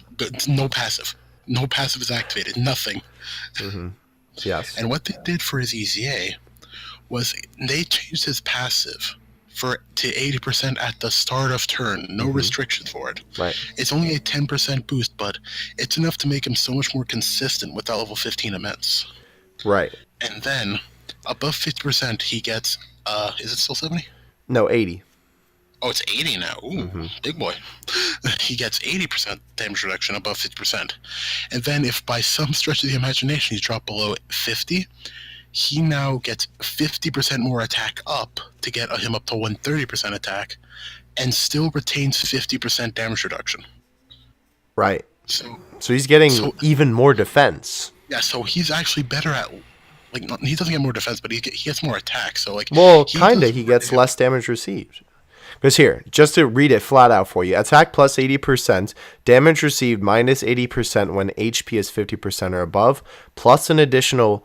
no passive. No passive is activated, nothing. Yes. And what they did for his EZA was they changed his passive to 80% at the start of turn. No restrictions for it. Right. It's only a 10% boost, but it's enough to make him so much more consistent with that level 15 immense. Right. And then, above 50%, he gets, is it still 70? No, 80. Oh, it's 80 now. Ooh, big boy. He gets 80% damage reduction above 50%. And then if by some stretch of the imagination he's dropped below 50, he now gets 50% more attack up to get him up to 130% attack and still retains 50% damage reduction. Right. So he's getting even more defense. Yeah, so he's actually better at... Like, he doesn't get more defense, but he gets more attack. So, like... Well, he gets less damage received. Because here, just to read it flat out for you, attack plus 80%, damage received minus 80% when HP is 50% or above, plus an additional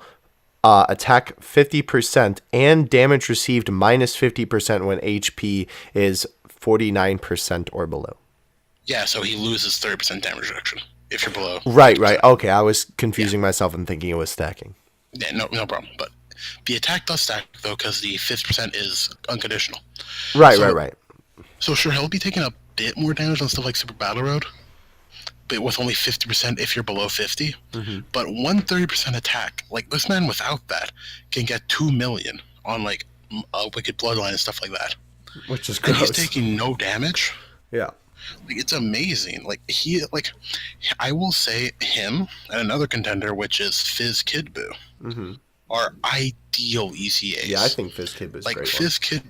attack 50% and damage received minus 50% when HP is 49% or below. Yeah, so he loses 30% damage reduction if you're below. Right. Okay, I was confusing myself and thinking it was stacking. Yeah, no problem. But the attack does stack, though, because the 50% is unconditional. Right. So sure, he'll be taking a bit more damage on stuff like Super Battle Road, but with only 50% if you're below 50. But 130% attack, like, this man without that can get 2 million on, like, Wicked Bloodline and stuff like that. Which is gross. And he's taking no damage. Yeah. Like, it's amazing. I will say him and another contender, which is Fizz Kid Buu, are ideal ECAs. Yeah, I think Fizz Kid Buu is like great. Fizz Kid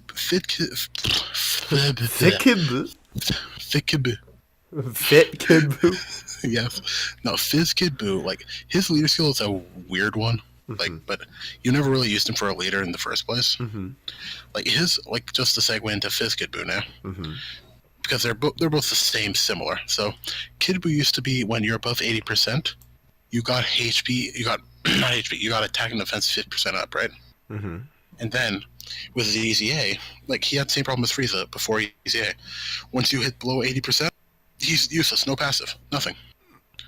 Fit Kid Buu. Fit Kid Buu. Yes. No, Fizz Kid Buu, like, his leader skill is a weird one. Like, but you never really used him for a leader in the first place. Like, just to segue into Fizz Kid Buu now. Because they're both the same, similar. So, Kid Buu used to be when you're above 80%, you got HP, you got, not HP, you got attack and defense 50% up, right? And then, with the EZA, like, he had the same problem as Frieza before EZA. Once you hit below 80%, he's useless, no passive, nothing.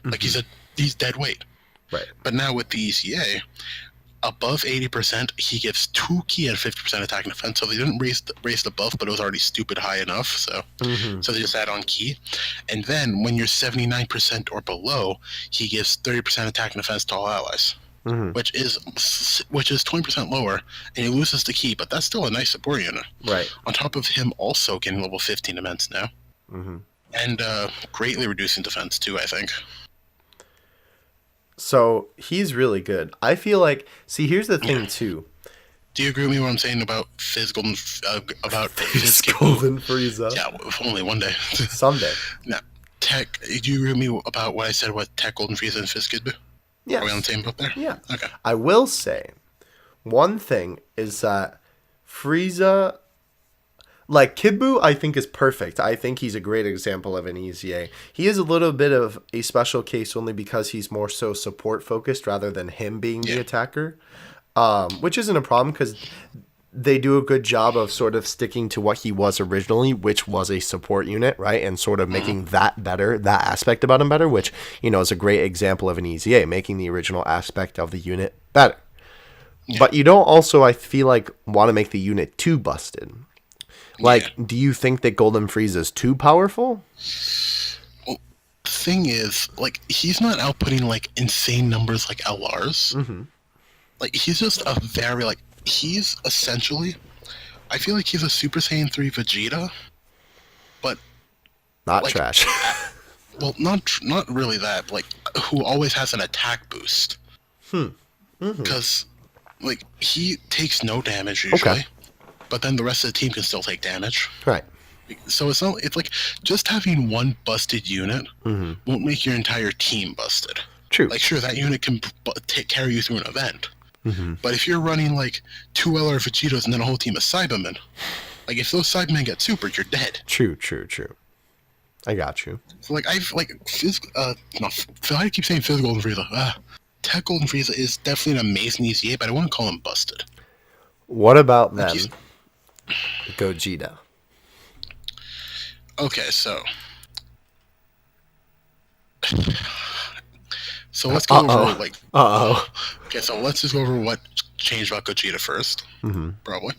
Like, he's dead weight. Right. But now with the ECA, above 80%, he gives 2 ki and 50% attack and defense. So they didn't raise the buff, but it was already stupid high enough. So so they just add on ki. And then when you're 79% or below, he gives 30% attack and defense to all allies. Which is 20% lower, and he loses the ki, but that's still a nice support unit. Right. On top of him also getting level 15 immense now. And greatly reducing defense too, I think. So he's really good. I feel like, see, here's the thing too. Do you agree with me what I'm saying about Fizz Golden Frieza? Yeah, if only one day. Someday. Now, Tech, do you agree with me about what I said about Tech Golden Frieza and Fizz Kid Buu? Yes. Are we on the same boat there? Yeah. Okay. I will say, one thing is that Frieza, like Kid Buu, I think is perfect. I think he's a great example of an EZA. He is a little bit of a special case only because he's more so support focused rather than him being the attacker, which isn't a problem because they do a good job of sort of sticking to what he was originally, which was a support unit, right? And sort of making that better, that aspect about him better, which, you know, is a great example of an EZA, making the original aspect of the unit better. Yeah. But you don't also, I feel like, want to make the unit too busted. Like, do you think that Golden Frieza is too powerful? Well, the thing is, like, he's not outputting, like, insane numbers like LRs. Like, he's just a very, like, he's essentially, I feel like he's a Super Saiyan 3 Vegeta, but not like, trash. Well, not really that, like, who always has an attack boost. Because, like, he takes no damage usually, but then the rest of the team can still take damage. Right. So it's like just having one busted unit won't make your entire team busted. True. Like, sure, that unit can carry you through an event. But if you're running like 2 LR Vegetos and then a whole team of Cybermen, like if those Cybermen get supered, you're dead. True. I got you. So like I keep saying Fizz Golden Frieza. Tech Golden Frieza is definitely an amazing EZA, but I wouldn't call him busted. What about them? Gogeta. Okay, so let's go over like. Okay, so let's just go over what changed about Gogeta first. Probably.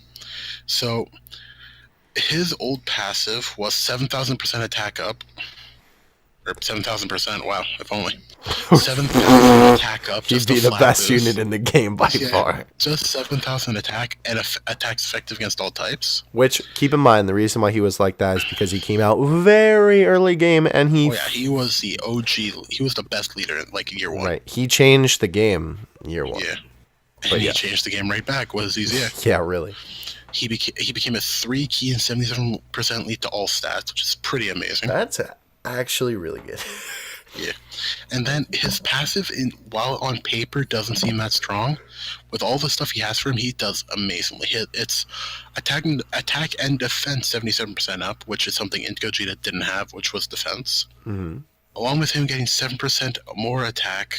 So his old passive was 7,000% attack up, or 7,000%. Wow, if only 7,000 attack up. He'd be the best unit in the game by far. Just 7,000 attack and attacks effective against all types. Which, keep in mind, the reason why he was like that is because he came out very early game and he. Oh yeah, he was the OG. He was the best leader in like year 1. Right, he changed the game year 1. Yeah, and he changed the game right back. Was easier. Yeah, really. He became a 3 ki and 77% lead to all stats, which is pretty amazing. That's actually really good. Yeah. And then his passive, while on paper doesn't seem that strong, with all the stuff he has for him, he does amazingly. It's attack and defense 77% up, which is something Gogeta didn't have, which was defense. Along with him getting 7% more attack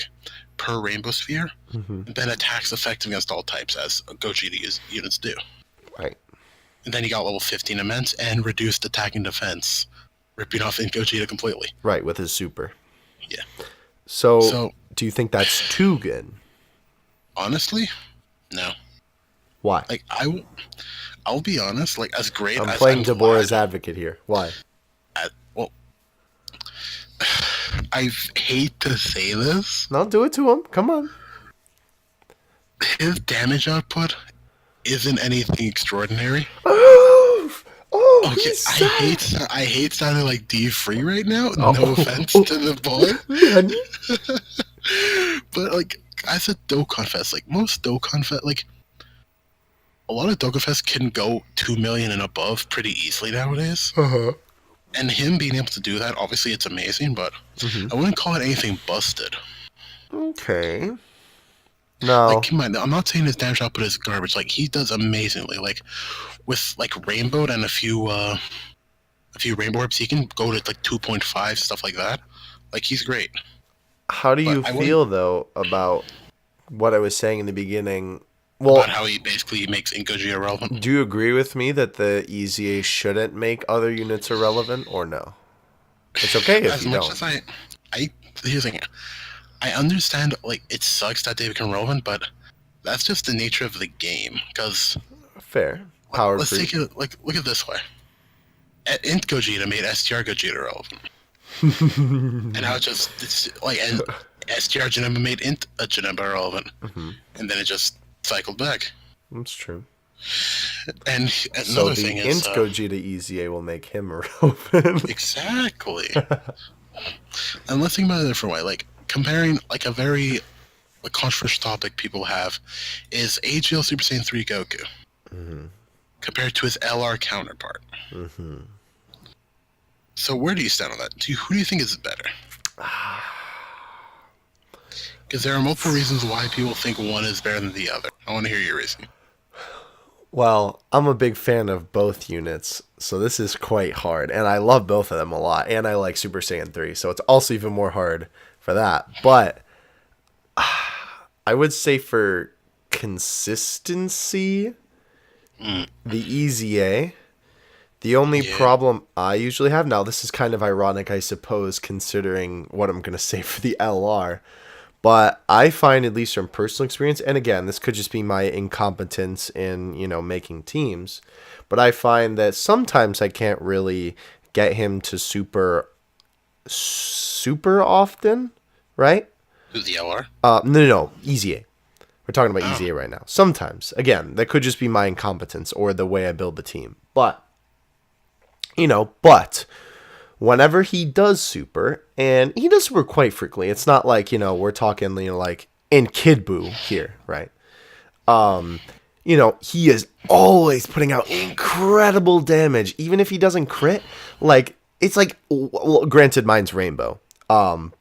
per Rainbow Sphere, and then attacks effective against all types, as Gogeta units do. Right. And then he got level 15 immense and reduced attack and defense, ripping off Gogeta completely. Right, with his super. Yeah. So do you think that's too good? Honestly, no. Why? Like, I'll be honest, like, as great I'm as playing Deborah's advocate here. Why? Well, I hate to say this. No, do it to him. Come on. His damage output isn't anything extraordinary. Okay, I hate sounding like D3 right now. No offense to the boy. But like, as a Dokkan Fest, like most Dokkan Fest, like a lot of Dokkan Fest can go 2 million and above pretty easily nowadays. And him being able to do that, obviously, it's amazing, but Mm-hmm. I wouldn't call it anything busted. Okay. Like, No. come on, I'm not saying his damage output is garbage. Like, he does amazingly. Like, with like Rainbow and a few Rainbow Orbs, he can go to like 2.5 stuff like that. Like, he's great. How do But you I wouldn't feel though about what I was saying in the beginning? about Well, how he basically makes Inkoji irrelevant. do you agree with me that the EZA shouldn't make other units irrelevant, or no? It's okay if As you much don't. as I here's the thing. I understand like it sucks that they become relevant, but that's just the nature of the game. Because Fair. Powered let's free. take it like look at it this way. Int Gogeta made STR Gogeta relevant, and now it's like and STR Janemba made Int Janemba relevant, Hmm. and then it just cycled back. That's true. And So another the thing is int Gogeta EZA will make him irrelevant. exactly. And let's think about it a different way. Like comparing like a very controversial topic people have is AGL Super Saiyan 3 Goku Hmm. compared to his LR counterpart. Hmm. So where do you stand on that? Who do you think is better? Because there are multiple reasons why people think one is better than the other. I want to hear your reason. Well, I'm a big fan of both units, so this is quite hard. And I love both of them a lot. And I like Super Saiyan 3, so it's also even more hard for that. But I would say for consistency, the EZA. The only Yeah. problem I usually have, now this is kind of ironic, I suppose, considering what I'm going to say for the LR, but I find, at least from personal experience, and again, this could just be my incompetence in, making teams, but I find that sometimes I can't really get him to super often, right? Who's the LR? No, EZA. We're talking about Oh, EZA right now. Sometimes, again, that could just be my incompetence or the way I build the team, but whenever he does super, and he does super quite frequently, it's not like, we're talking, like in Kid Buu here, right? He is always putting out incredible damage, even if he doesn't crit. Like, it's like, well, granted, mine's Rainbow. But,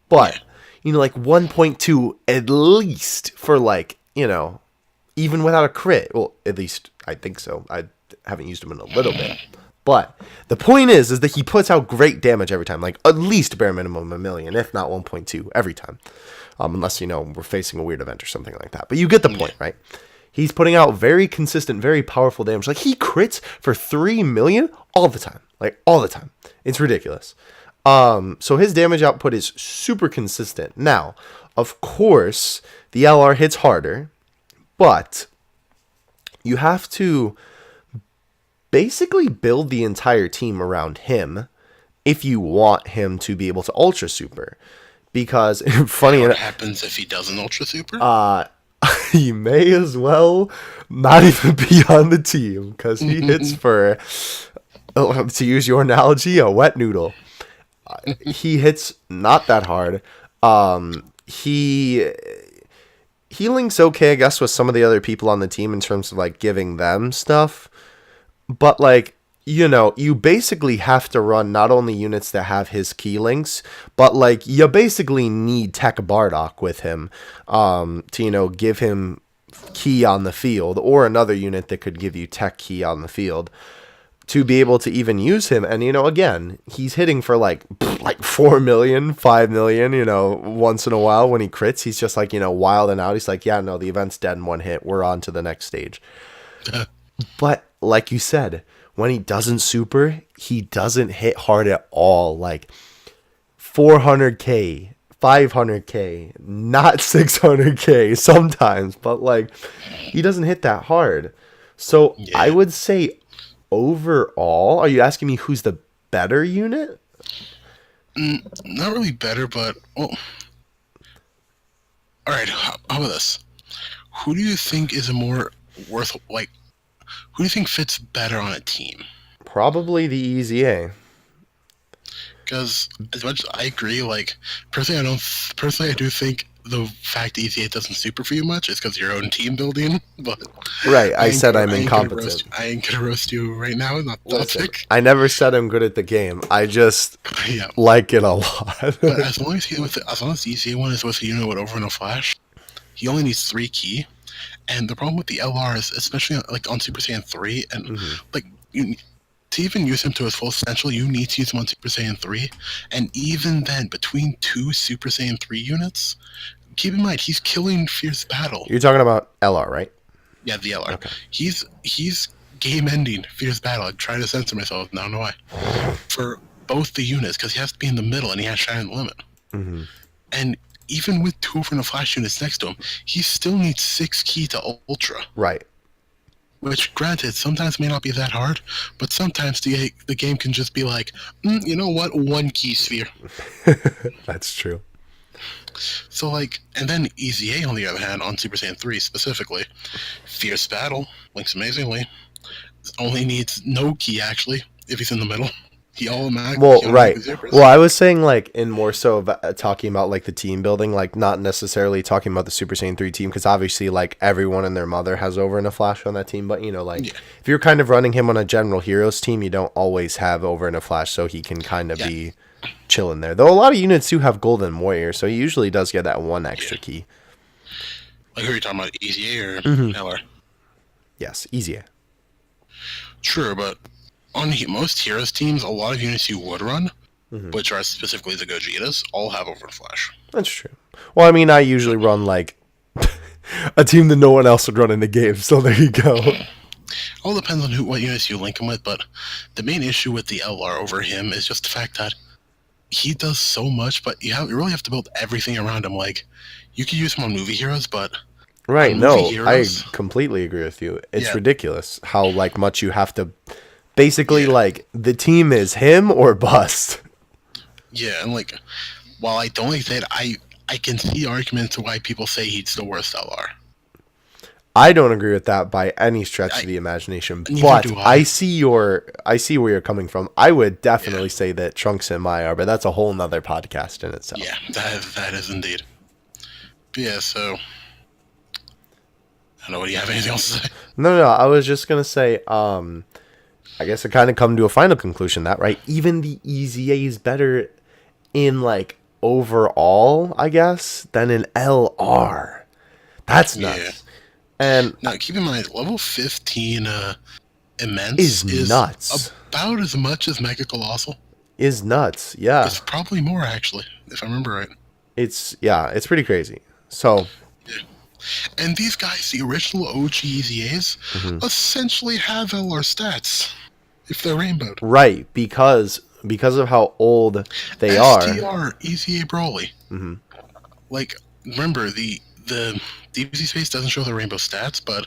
like 1.2 at least for like, even without a crit. Well, at least I think so. I haven't used him in a little bit. But the point is that he puts out great damage every time, like at least bare minimum 1,000,000, if not 1.2 every time, unless we're facing a weird event or something like that. But you get the point, right? He's putting out very consistent, very powerful damage. Like he crits for 3,000,000 all the time, like all the time. It's ridiculous. So his damage output is super consistent. Now, of course, the LR hits harder, but you have to basically build the entire team around him if you want him to be able to ultra super, because funny what enough, happens if he doesn't Ultra Super? he may as well not even be on the team because he hits for, to use your analogy, a wet noodle. He hits not that hard. He healing's okay, I guess, with some of the other people on the team in terms of like giving them stuff. But, like, you basically have to run not only units that have his key links, but, like, you basically need Tech Bardock with him to, give him key on the field, or another unit that could give you tech key on the field to be able to even use him. And, again, he's hitting for, like 4 million, 5 million, once in a while when he crits. He's just, like, wilding out. He's like, yeah, no, the event's dead in one hit. We're on to the next stage. But like you said, when he doesn't super, he doesn't hit hard at all. Like 400k, 500k, not 600k sometimes, but like he doesn't hit that hard. So Yeah. I would say overall, are you asking me who's the better unit? Not really better, but well. All right. How about this? Who do you think is a more worth like? Who do you think fits better on a team? Probably the EZA. Because as much as I agree, like personally, I do think the fact EZA doesn't super for you much is because of your own team building. But Right. I said I'm I ain't gonna roast, incompetent. I ain't gonna roast you right now. Not Listen, toxic. I never said I'm good at the game. I just Yeah, like it a lot. but as long as the EZA one is with a unit with over no flash, he only needs 3 key. And the problem with the LR is, especially like on Super Saiyan 3, and like you, to even use him to his full potential, you need to use him on Super Saiyan 3. And even then, between 2 Super Saiyan 3 units, keep in mind he's killing Fierce Battle. You're talking about LR, right? Yeah, the LR. Okay. He's game ending Fierce Battle. I'm trying to censor myself now. No, why? For both the units, because he has to be in the middle and he has Shine Limit. And even with 2 over the flash units next to him, he still needs 6 key to Ultra. Right. Which, granted, sometimes may not be that hard, but sometimes the game can just be like, you know what, 1 key sphere. That's true. So, like, and then EZA, on the other hand, on Super Saiyan 3 specifically, Fierce Battle, links amazingly, only needs no key, actually, if he's in the middle. He automatically... Well, right. Well, I was saying, like, in more so of talking about, like, the team building, like, not necessarily talking about the Super Saiyan 3 team, because obviously, like, everyone and their mother has over and a flash on that team, but, you know, like, if you're kind of running him on a General Heroes team, you don't always have over and a flash, so he can kind of be chilling there. Though a lot of units do have Golden Warrior, so he usually does get that 1 extra key. Like, who are you talking about, EZA or LR? Yes, easier. Sure, but on most Heroes teams, a lot of units you would run, which are specifically the Gogetas, all have over and flash. That's true. Well, I mean, I usually run, like, a team that no one else would run in the game, so there you go. All depends on what units you link him with, but the main issue with the LR over him is just the fact that he does so much, but you really have to build everything around him. Like, you could use him on movie heroes, but right, no, heroes, I completely agree with you. It's ridiculous how, like, much you have to... Basically, like, the team is him or bust. Yeah, and, like, while I don't like that, I can see arguments to why people say he's the worst LR. I don't agree with that by any stretch of the imagination, but I see where you're coming from. I would definitely say that Trunks and Mai are, but that's a whole nother podcast in itself. Yeah, that is indeed. But yeah, so I don't know. Do you have anything else to say? No, I was just gonna say, I guess I kind of come to a final conclusion that, right, even the EZA is better in, like, overall, I guess, than in LR. That's nuts. Yeah. And now, keep in mind, level 15 Immense is nuts. About as much as Mega Colossal. Is nuts, yeah. It's probably more, actually, if I remember right. It's pretty crazy. So... Yeah. And these guys, the original OG EZAs, essentially have LR stats if they're rainbowed. Right, because of how old they are. STR, EZA Broly. Like, remember, the DBZ space doesn't show the rainbow stats, but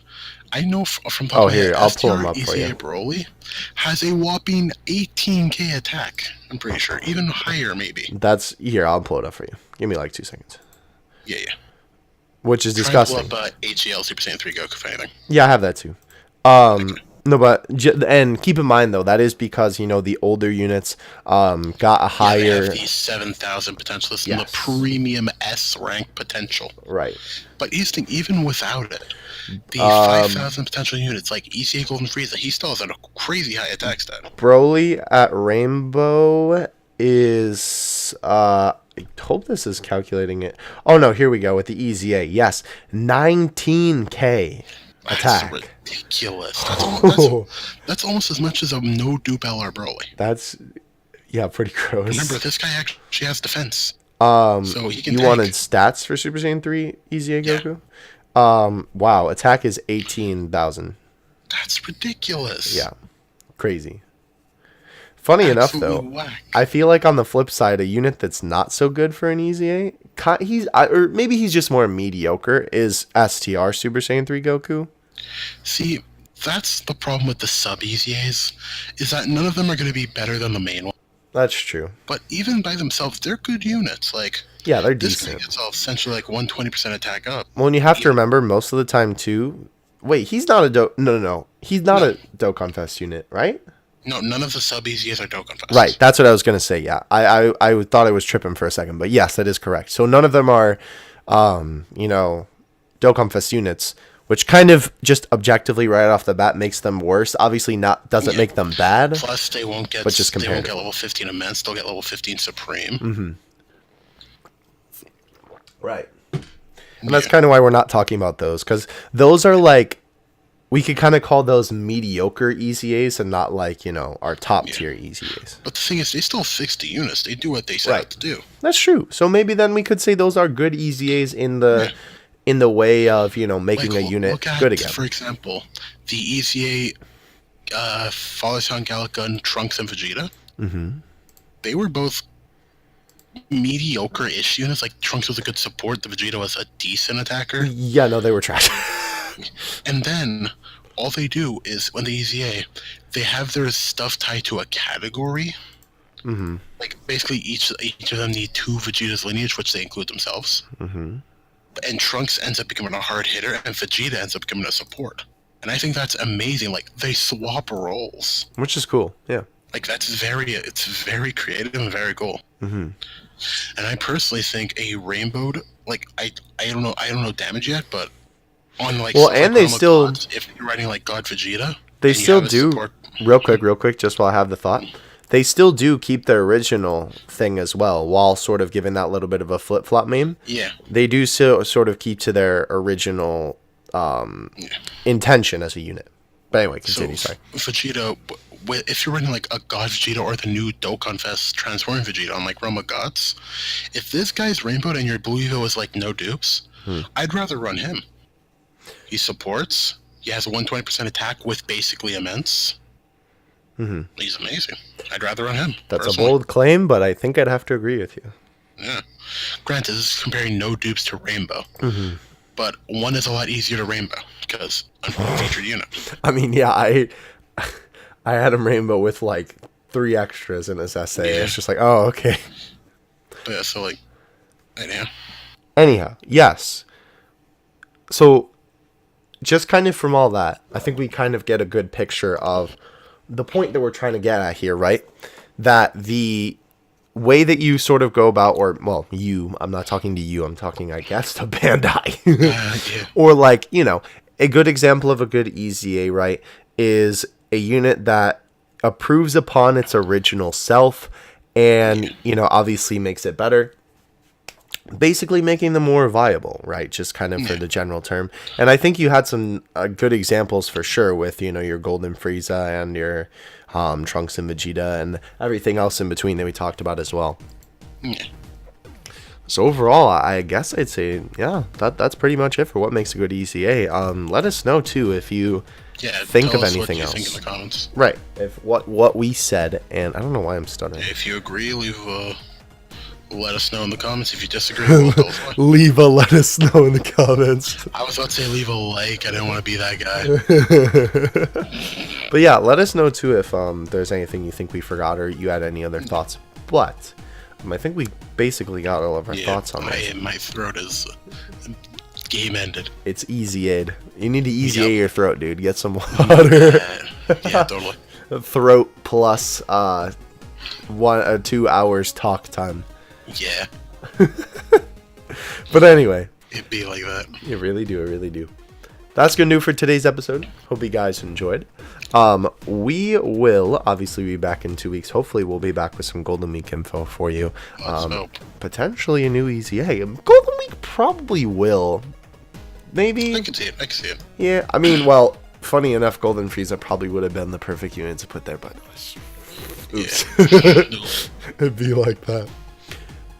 I know from top of my head, I'll pull them up for you. EZA Broly has a whopping 18k attack, I'm pretty sure. Even higher, maybe. That's... Here, I'll pull it up for you. Give me, like, 2 seconds. Yeah. Which is disgusting. Try to pull up HCL Super Saiyan 3 Goku, if anything. Yeah, I have that too. Okay. No, but and keep in mind though, that is because, you know, the older units got a higher... they have the 7,000 potential. This is the premium S rank potential. Right. But he's thinking, even without it, the 5,000 potential units like ECA Golden Frieza, he still has a crazy high attack stat. Broly at Rainbow is... I hope this is calculating it. Oh no, here we go with the EZA. Yes, 19k attack. That's ridiculous. That's almost as much as a no dupe LR Broly. That's pretty gross. Remember, this guy actually has defense. So he can. You wanted stats for Super Saiyan 3 EZA Goku? Wow, attack is 18,000. That's ridiculous. Yeah, crazy. Funny enough, though, I feel like on the flip side, a unit that's not so good for an EZA, or maybe he's just more mediocre, is STR Super Saiyan 3 Goku. See, that's the problem with the sub EZAs, is that none of them are going to be better than the main one. That's true. But even by themselves, they're good units. Like, yeah, they're decent. This thing gets essentially like 120% attack up. Well, and you have to remember, most of the time, too... Wait, he's not a No. He's not a Dokkan Fest unit, right? No, none of the sub EZAs are Dokkan Fest. Right, that's what I was going to say, yeah. I thought I was tripping for a second, but yes, that is correct. So none of them are Dokkan Fest units, which kind of just objectively right off the bat makes them worse. Obviously, doesn't make them bad. Plus, they won't get level 15 immense. They'll get level 15 supreme. Mm-hmm. Right. And that's kind of why we're not talking about those, because those are like, we could kind of call those mediocre EZAs and not like, our top tier EZAs. But the thing is, they still fix the units. They do what they set out to do. That's true. So maybe then we could say those are good EZAs in the way of, making a unit good again. For example, the EZA Father Son Gallican, Trunks, and Vegeta. Mm-hmm. They were both mediocre-ish units. Like, Trunks was a good support. The Vegeta was a decent attacker. Yeah, no, they were trash. And then all they do is, when the EZA, they have their stuff tied to a category. Mm-hmm. Like, basically, each of them need 2 Vegeta's lineage, which they include themselves. Mm-hmm. And Trunks ends up becoming a hard hitter, and Vegeta ends up becoming a support. And I think that's amazing. Like, they swap roles. Which is cool, yeah. Like, it's very creative and very cool. Mm-hmm. And I personally think a rainbowed, like, I don't know damage yet, but on, like, and they still gods, if you're writing like God Vegeta, they still do support, real quick, just while I have the thought, they still do keep their original thing as well, while sort of giving that little bit of a flip flop meme. Yeah, they do still sort of keep to their original intention as a unit. But anyway, continue. Sorry, Vegeta. If you're running like a God Vegeta or the new Dokkan Fest transforming Vegeta on like Realm of Gods, if this guy's rainbowed and your Blue Evo is like no dupes, I'd rather run him. He supports. He has a 120% attack with basically immense. Mm-hmm. He's amazing. I'd rather run him. That's personally a bold claim, but I think I'd have to agree with you. Yeah. Granted, this is comparing no dupes to Rainbow. Mm-hmm. But one is a lot easier to Rainbow because unfeatured unit. I mean, yeah, I had him Rainbow with like 3 extras in his essay. Yeah. It's just like, oh, okay. But yeah, so like, anyhow, yes. So, just kind of from all that, I think we kind of get a good picture of the point that we're trying to get at here, right? That the way that you sort of go about, I'm not talking to you, I'm talking, I guess, to Bandai. Yeah. Or like, a good example of a good EZA, right, is a unit that improves upon its original self and, obviously makes it better. Basically making them more viable, right? Just kind of for the general term. And I think you had some good examples for sure with, your Golden Frieza and your Trunks and Vegeta and everything else in between that we talked about as well. Yeah. So overall, I guess I'd say, that's pretty much it for what makes a good ECA. Let us know too if you think of anything else. Think in the comments. Right. If what we said, and I don't know why I'm stuttering. If you agree, let us know in the comments. If you disagree, let us know in the comments. I was about to say leave a like. I didn't want to be that guy. But yeah, let us know too if there's anything you think we forgot or you had any other thoughts. But I think we basically got all of our thoughts on this. My throat is game ended. It's easy-aid. You need to easy your throat, dude. Get some water. Yeah, totally. Throat plus 2 hours talk time. Yeah. But anyway. It'd be like that. You really do. That's going to do it for today's episode. Hope you guys enjoyed. We will obviously be back in 2 weeks. Hopefully we'll be back with some Golden Week info for you. Potentially a new EZA. Golden Week probably will. Maybe. I can see it. Yeah, I mean, well, funny enough, Golden Frieza probably would have been the perfect unit to put there, but oops. It'd be like that.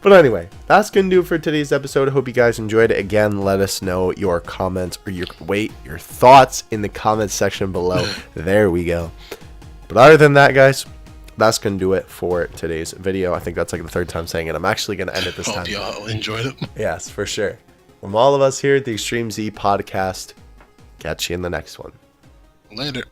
But anyway, that's going to do it for today's episode. I hope you guys enjoyed it. Again, let us know your comments or your thoughts in the comments section below. There we go. But other than that, guys, that's going to do it for today's video. I think that's like the 3rd time saying it. I'm actually going to end it this time. Hope y'all enjoyed it. Yes, for sure. From all of us here at the Extreme Z podcast, catch you in the next one. Later.